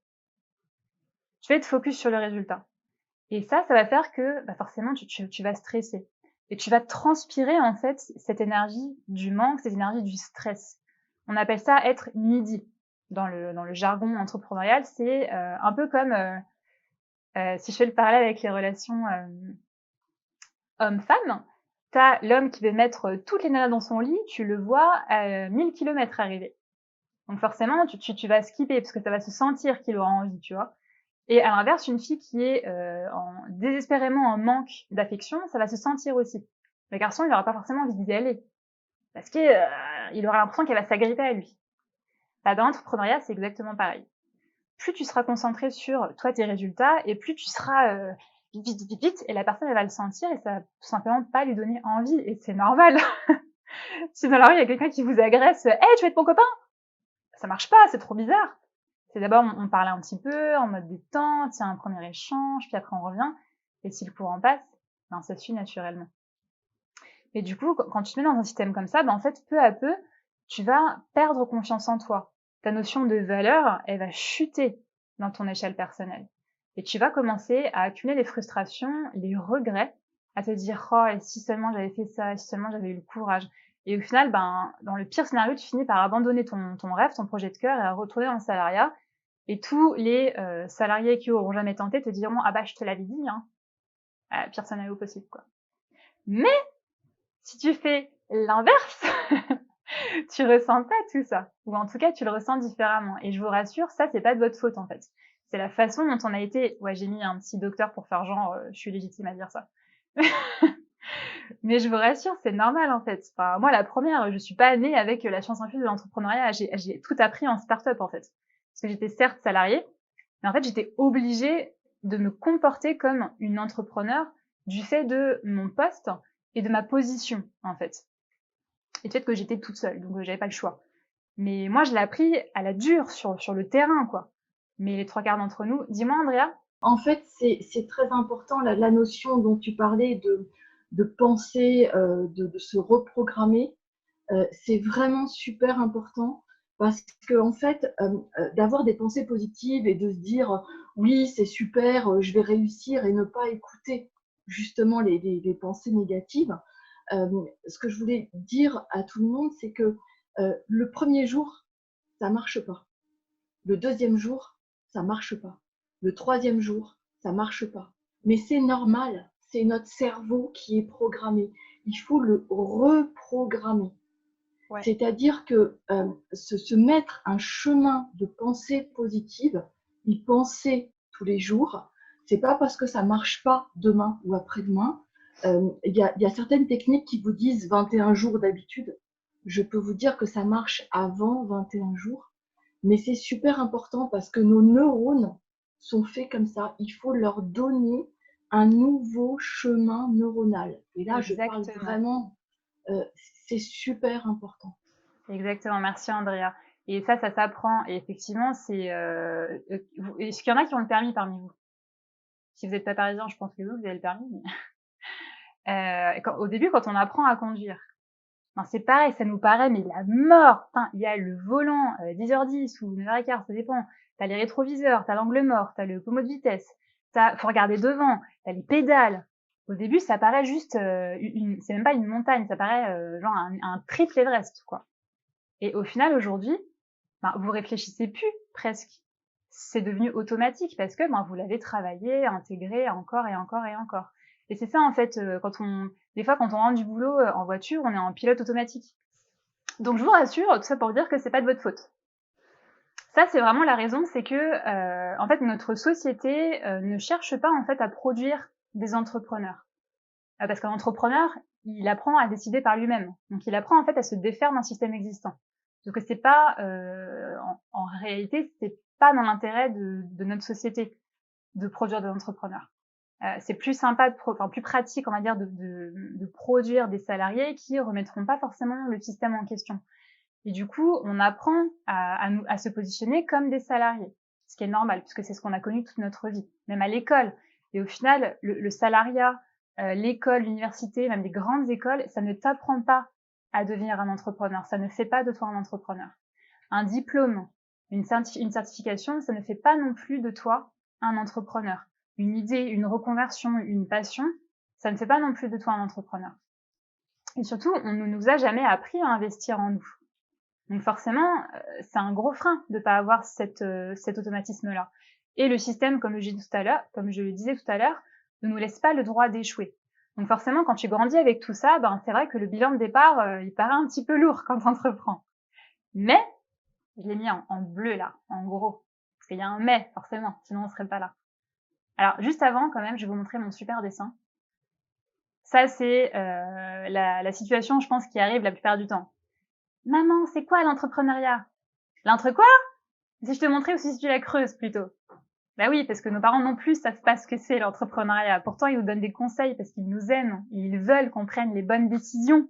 Tu vas être focus sur le résultat. Et ça va faire que, bah forcément, tu vas stresser. Et tu vas transpirer, en fait, cette énergie du manque, cette énergie du stress. On appelle ça être needy. Dans le jargon entrepreneurial, c'est un peu comme, si je fais le parallèle avec les relations homme-femme, t'as l'homme qui veut mettre toutes les nanas dans son lit, tu le vois à 1000 km arriver. Donc forcément, tu vas skipper parce que ça va se sentir qu'il aura envie, tu vois. Et à l'inverse, une fille qui est désespérément en manque d'affection, ça va se sentir aussi. Le garçon, il n'aura pas forcément envie d'y aller parce qu'il aura l'impression qu'elle va s'agripper à lui. Bah, dans l'entrepreneuriat, c'est exactement pareil. Plus tu seras concentré sur toi, tes résultats, et plus tu seras vite, et la personne, elle va le sentir, et ça va tout simplement pas lui donner envie, et c'est normal. Si dans la rue, il y a quelqu'un qui vous agresse, hey, tu veux être mon copain? Ça marche pas, c'est trop bizarre. C'est d'abord, on parle un petit peu, en mode détente, il y a un premier échange, puis après on revient, et si le courant passe, ben, ça suit naturellement. Et du coup, quand tu te mets dans un système comme ça, ben, en fait, peu à peu, tu vas perdre confiance en toi. Ta notion de valeur, elle va chuter dans ton échelle personnelle. Et tu vas commencer à accumuler les frustrations, les regrets, à te dire « Oh, et si seulement j'avais fait ça, et si seulement j'avais eu le courage ». Et au final, ben, dans le pire scénario, tu finis par abandonner ton rêve, ton projet de cœur, et à retourner dans le salariat. Et tous les salariés qui auront jamais tenté te diront « Ah bah, je te l'avais dit, hein ». Pire scénario possible, quoi. Mais si tu fais l'inverse, tu ressens pas tout ça. Ou en tout cas, tu le ressens différemment. Et je vous rassure, ça, c'est pas de votre faute, en fait. C'est la façon dont on a été... Ouais, j'ai mis un petit docteur pour faire genre, je suis légitime à dire ça. Mais je vous rassure, c'est normal, en fait. Enfin, moi, la première, je suis pas née avec la science infuse de l'entrepreneuriat. J'ai tout appris en start-up, en fait. Parce que j'étais certes salariée, mais en fait, j'étais obligée de me comporter comme une entrepreneur du fait de mon poste et de ma position, en fait. Et du fait que j'étais toute seule, donc j'avais pas le choix. Mais moi, je l'ai appris à la dure, sur le terrain, quoi. Mais les 3/4 d'entre nous... Dis-moi, Andrea. En fait, c'est très important, la notion dont tu parlais de penser, de se reprogrammer. C'est vraiment super important parce que en fait, d'avoir des pensées positives et de se dire oui, c'est super, je vais réussir, et ne pas écouter justement les pensées négatives. Ce que je voulais dire à tout le monde, c'est que le premier jour, ça marche pas. Le deuxième jour, ça marche pas. Le troisième jour, ça marche pas. Mais c'est normal, c'est notre cerveau qui est programmé. Il faut le reprogrammer. Ouais. C'est-à-dire que se mettre un chemin de pensée positive, y penser tous les jours, c'est pas parce que ça marche pas demain ou après-demain. Il y a certaines techniques qui vous disent 21 jours d'habitude. Je peux vous dire que ça marche avant 21 jours. Mais c'est super important parce que nos neurones sont faits comme ça. Il faut leur donner un nouveau chemin neuronal. Et là, Exactement. Je parle vraiment, c'est super important. Exactement, merci Andrea. Et ça s'apprend. Et effectivement, est-ce qu'il y en a qui ont le permis parmi vous? Si vous n'êtes pas parisien, je pense que vous avez le permis. Mais... au début, quand on apprend à conduire, c'est pareil, ça nous paraît mais la mort. Enfin, il y a le volant 10h10 ou 9h15, ça dépend. T'as les rétroviseurs, t'as l'angle mort, t'as le pommeau de vitesse, faut regarder devant, t'as les pédales. Au début, ça paraît juste c'est même pas une montagne, ça paraît genre un triple Everest, quoi. Et au final, aujourd'hui, vous réfléchissez plus presque. c'est devenu automatique parce que vous l'avez travaillé, intégré encore et encore et encore. Et c'est ça en fait, des fois quand on rentre du boulot en voiture, on est en pilote automatique. Donc je vous rassure, tout ça pour dire que c'est pas de votre faute. Ça c'est vraiment la raison, c'est que en fait notre société ne cherche pas en fait à produire des entrepreneurs. Parce qu'un entrepreneur, il apprend à décider par lui-même. Donc il apprend en fait à se défaire d'un système existant. Donc c'est pas en réalité, c'est pas dans l'intérêt de notre société de produire des entrepreneurs. C'est plus sympa, plus pratique, on va dire, de produire des salariés qui remettront pas forcément le système en question. Et du coup, on apprend à se positionner comme des salariés, ce qui est normal puisque c'est ce qu'on a connu toute notre vie, même à l'école. Et au final, le salariat, l'école, l'université, même les grandes écoles, ça ne t'apprend pas à devenir un entrepreneur. Ça ne fait pas de toi un entrepreneur. Un diplôme, une certification, ça ne fait pas non plus de toi un entrepreneur. Une idée, une reconversion, une passion, ça ne fait pas non plus de toi un entrepreneur. Et surtout, on ne nous a jamais appris à investir en nous. Donc forcément, c'est un gros frein de ne pas avoir cet automatisme-là. Et le système, comme je le disais tout à l'heure, ne nous laisse pas le droit d'échouer. Donc forcément, quand tu grandis avec tout ça, c'est vrai que le bilan de départ, il paraît un petit peu lourd quand tu entreprends. Mais, je l'ai mis en bleu là, en gros. Parce qu'il y a un mais, forcément, sinon on ne serait pas là. Alors, juste avant, quand même, je vais vous montrer mon super dessin. Ça, c'est la situation, je pense, qui arrive la plupart du temps. Maman, c'est quoi l'entrepreneuriat? Quoi? Si je te montrais ou si tu la creuses plutôt? Bah oui, parce que nos parents non plus savent pas ce que c'est l'entrepreneuriat. Pourtant, ils nous donnent des conseils parce qu'ils nous aiment. Ils veulent qu'on prenne les bonnes décisions.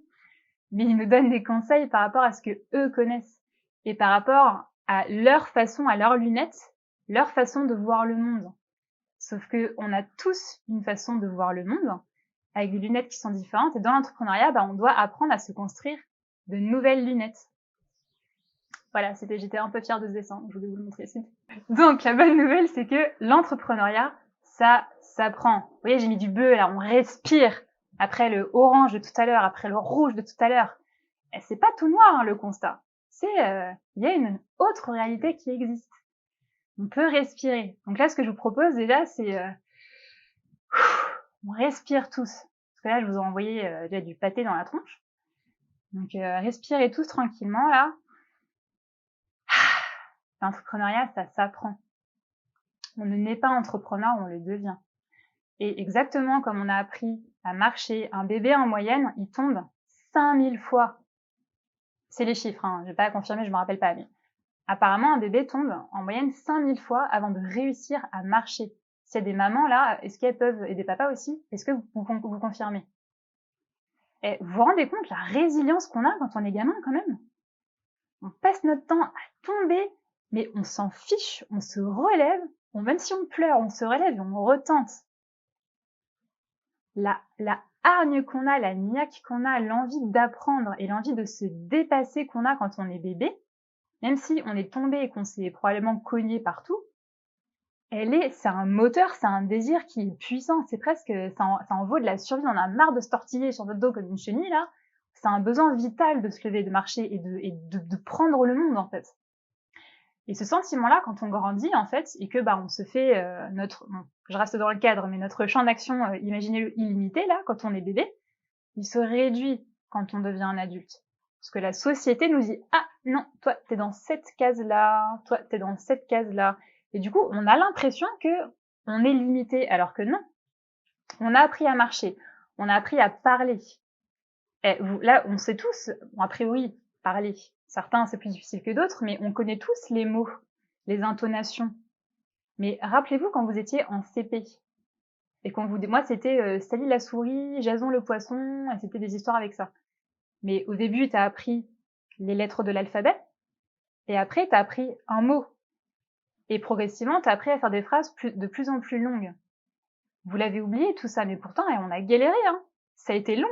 Mais ils nous donnent des conseils par rapport à ce que eux connaissent. Et par rapport à leur façon, à leurs lunettes, leur façon de voir le monde. Sauf que on a tous une façon de voir le monde, avec des lunettes qui sont différentes. Et dans l'entrepreneuriat, on doit apprendre à se construire de nouvelles lunettes. Voilà, j'étais un peu fière de ce dessin, je voulais vous le montrer ici. Donc, la bonne nouvelle, c'est que l'entrepreneuriat, ça s'apprend. Vous voyez, j'ai mis du bleu, là, on respire. Après le orange de tout à l'heure, après le rouge de tout à l'heure. Et c'est pas tout noir, le constat. Il y a une autre réalité qui existe. On peut respirer. Donc là, ce que je vous propose déjà, c'est on respire tous. Parce que là, je vous ai envoyé déjà du pâté dans la tronche. Donc, respirez tous tranquillement, là. L'entrepreneuriat, ça s'apprend. On ne naît pas entrepreneur, on le devient. Et exactement comme on a appris à marcher, un bébé en moyenne, il tombe 5000 fois. C'est les chiffres, je vais pas confirmer, je me rappelle pas, mais apparemment, un bébé tombe en moyenne 5000 fois avant de réussir à marcher. S'il y a des mamans là, est-ce qu'elles peuvent, et des papas aussi, est-ce que vous confirmez? Et vous vous rendez compte la résilience qu'on a quand on est gamin quand même? On passe notre temps à tomber, mais on s'en fiche, on se relève, même si on pleure, on se relève et on retente. La hargne qu'on a, la niaque qu'on a, l'envie d'apprendre et l'envie de se dépasser qu'on a quand on est bébé, même si on est tombé et qu'on s'est probablement cogné partout, c'est un moteur, c'est un désir qui est puissant, c'est presque, ça en vaut de la survie, on a marre de se tortiller sur notre dos comme une chenille là, c'est un besoin vital de se lever, de marcher et de prendre le monde en fait. Et ce sentiment-là, quand on grandit en fait, et que on se fait je reste dans le cadre, mais notre champ d'action, imaginez-le illimité là, quand on est bébé, il se réduit quand on devient un adulte. Parce que la société nous dit « Ah non, toi t'es dans cette case-là, toi t'es dans cette case-là ». Et du coup, on a l'impression que on est limité, alors que non. On a appris à marcher, on a appris à parler. Et là, on sait tous, a priori, parler. Certains, c'est plus difficile que d'autres, mais on connaît tous les mots, les intonations. Mais rappelez-vous quand vous étiez en CP. Et moi, c'était Sally la souris, Jason le poisson, et c'était des histoires avec ça. Mais au début, tu as appris les lettres de l'alphabet, et après, tu as appris un mot. Et progressivement, tu as appris à faire des phrases de plus en plus longues. Vous l'avez oublié tout ça, mais pourtant, on a galéré, ça a été long.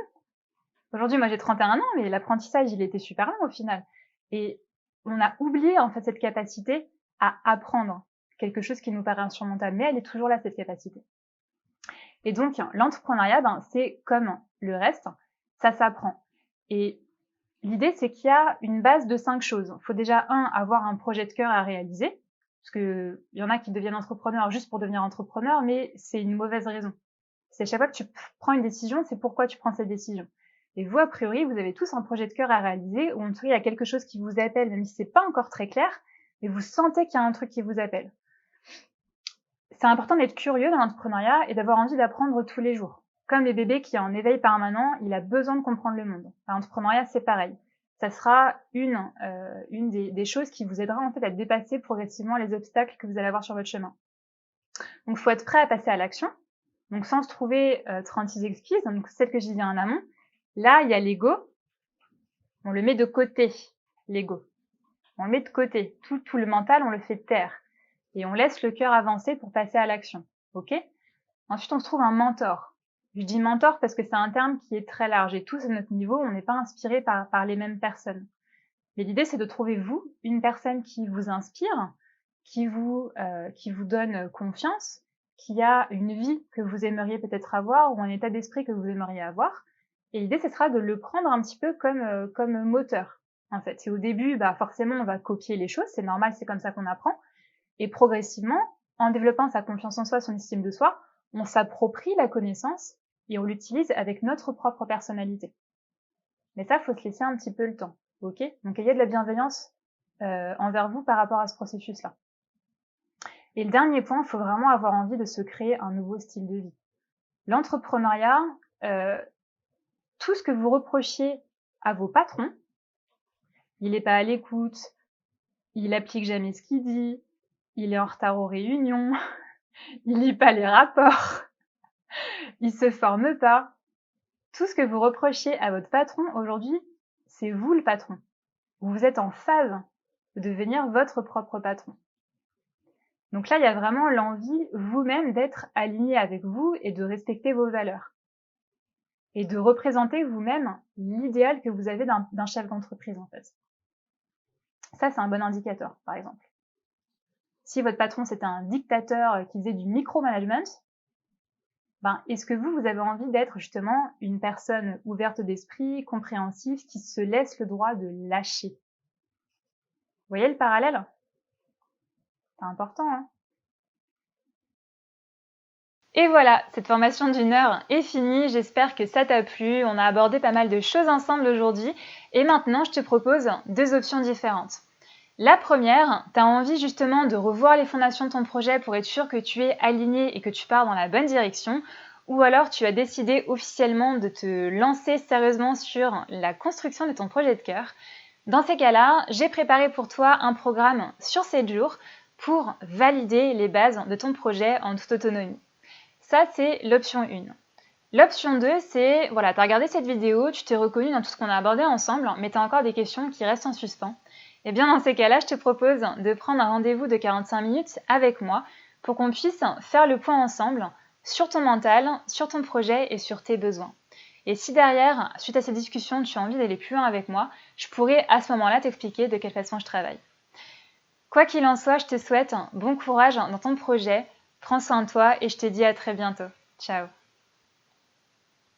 Aujourd'hui, moi j'ai 31 ans, mais l'apprentissage, il était super long au final. Et on a oublié en fait cette capacité à apprendre quelque chose qui nous paraît insurmontable, mais elle est toujours là, cette capacité. Et donc, l'entrepreneuriat, c'est comme le reste, ça s'apprend. Et l'idée, c'est qu'il y a une base de 5 choses. Il faut déjà, avoir un projet de cœur à réaliser. Parce qu'il y en a qui deviennent entrepreneurs juste pour devenir entrepreneur, mais c'est une mauvaise raison. C'est chaque fois que tu prends une décision, c'est pourquoi tu prends cette décision. Et vous, a priori, vous avez tous un projet de cœur à réaliser, ou en tout cas, il y a quelque chose qui vous appelle, même si c'est pas encore très clair, mais vous sentez qu'il y a un truc qui vous appelle. C'est important d'être curieux dans l'entrepreneuriat et d'avoir envie d'apprendre tous les jours. Comme les bébés qui est en éveil permanent, il a besoin de comprendre le monde. L'entrepreneuriat, c'est pareil. Ça sera une des choses qui vous aidera en fait à dépasser progressivement les obstacles que vous allez avoir sur votre chemin. Donc, il faut être prêt à passer à l'action. Donc, sans se trouver 36 excuses, donc celle que j'ai dit en amont. Là, il y a l'ego. On le met de côté, l'ego. On le met de côté. Tout le mental, on le fait taire. Et on laisse le cœur avancer pour passer à l'action. OK? Ensuite, on se trouve un mentor. Je dis mentor parce que c'est un terme qui est très large. Et tous à notre niveau, on n'est pas inspiré par les mêmes personnes. Mais l'idée, c'est de trouver vous, une personne qui vous inspire, qui vous donne confiance, qui a une vie que vous aimeriez peut-être avoir ou un état d'esprit que vous aimeriez avoir. Et l'idée, ce sera de le prendre un petit peu comme moteur, en fait. Et au début, forcément, on va copier les choses. C'est normal, c'est comme ça qu'on apprend. Et progressivement, en développant sa confiance en soi, son estime de soi, on s'approprie la connaissance et on l'utilise avec notre propre personnalité. Mais ça, faut se laisser un petit peu le temps. OK? Donc, il y a de la bienveillance envers vous par rapport à ce processus-là. Et le dernier point, il faut vraiment avoir envie de se créer un nouveau style de vie. L'entrepreneuriat, tout ce que vous reprochiez à vos patrons, il n'est pas à l'écoute, il applique jamais ce qu'il dit, il est en retard aux réunions, il lit pas les rapports, il se forme pas. Tout ce que vous reprochez à votre patron aujourd'hui, c'est vous le patron. Vous êtes en phase de devenir votre propre patron. Donc là, il y a vraiment l'envie vous-même d'être aligné avec vous et de respecter vos valeurs. Et de représenter vous-même l'idéal que vous avez d'un chef d'entreprise, en fait. Ça, c'est un bon indicateur, par exemple. Si votre patron, c'était un dictateur qui faisait du micromanagement, est-ce que vous avez envie d'être justement une personne ouverte d'esprit, compréhensive, qui se laisse le droit de lâcher? Vous voyez le parallèle? C'est important, hein? Et voilà, cette formation d'1 heure est finie. J'espère que ça t'a plu. On a abordé pas mal de choses ensemble aujourd'hui. Et maintenant, je te propose 2 options différentes. La première, tu as envie justement de revoir les fondations de ton projet pour être sûr que tu es aligné et que tu pars dans la bonne direction. Ou alors, tu as décidé officiellement de te lancer sérieusement sur la construction de ton projet de cœur. Dans ces cas-là, j'ai préparé pour toi un programme sur 7 jours pour valider les bases de ton projet en toute autonomie. Ça, c'est l'option 1. L'option 2, c'est, voilà, tu as regardé cette vidéo, tu t'es reconnu dans tout ce qu'on a abordé ensemble, mais tu as encore des questions qui restent en suspens. Et bien, dans ces cas-là, je te propose de prendre un rendez-vous de 45 minutes avec moi pour qu'on puisse faire le point ensemble sur ton mental, sur ton projet et sur tes besoins. Et si derrière, suite à cette discussion, tu as envie d'aller plus loin avec moi, je pourrais à ce moment-là t'expliquer de quelle façon je travaille. Quoi qu'il en soit, je te souhaite bon courage dans ton projet. Prends soin de toi et je te dis à très bientôt. Ciao.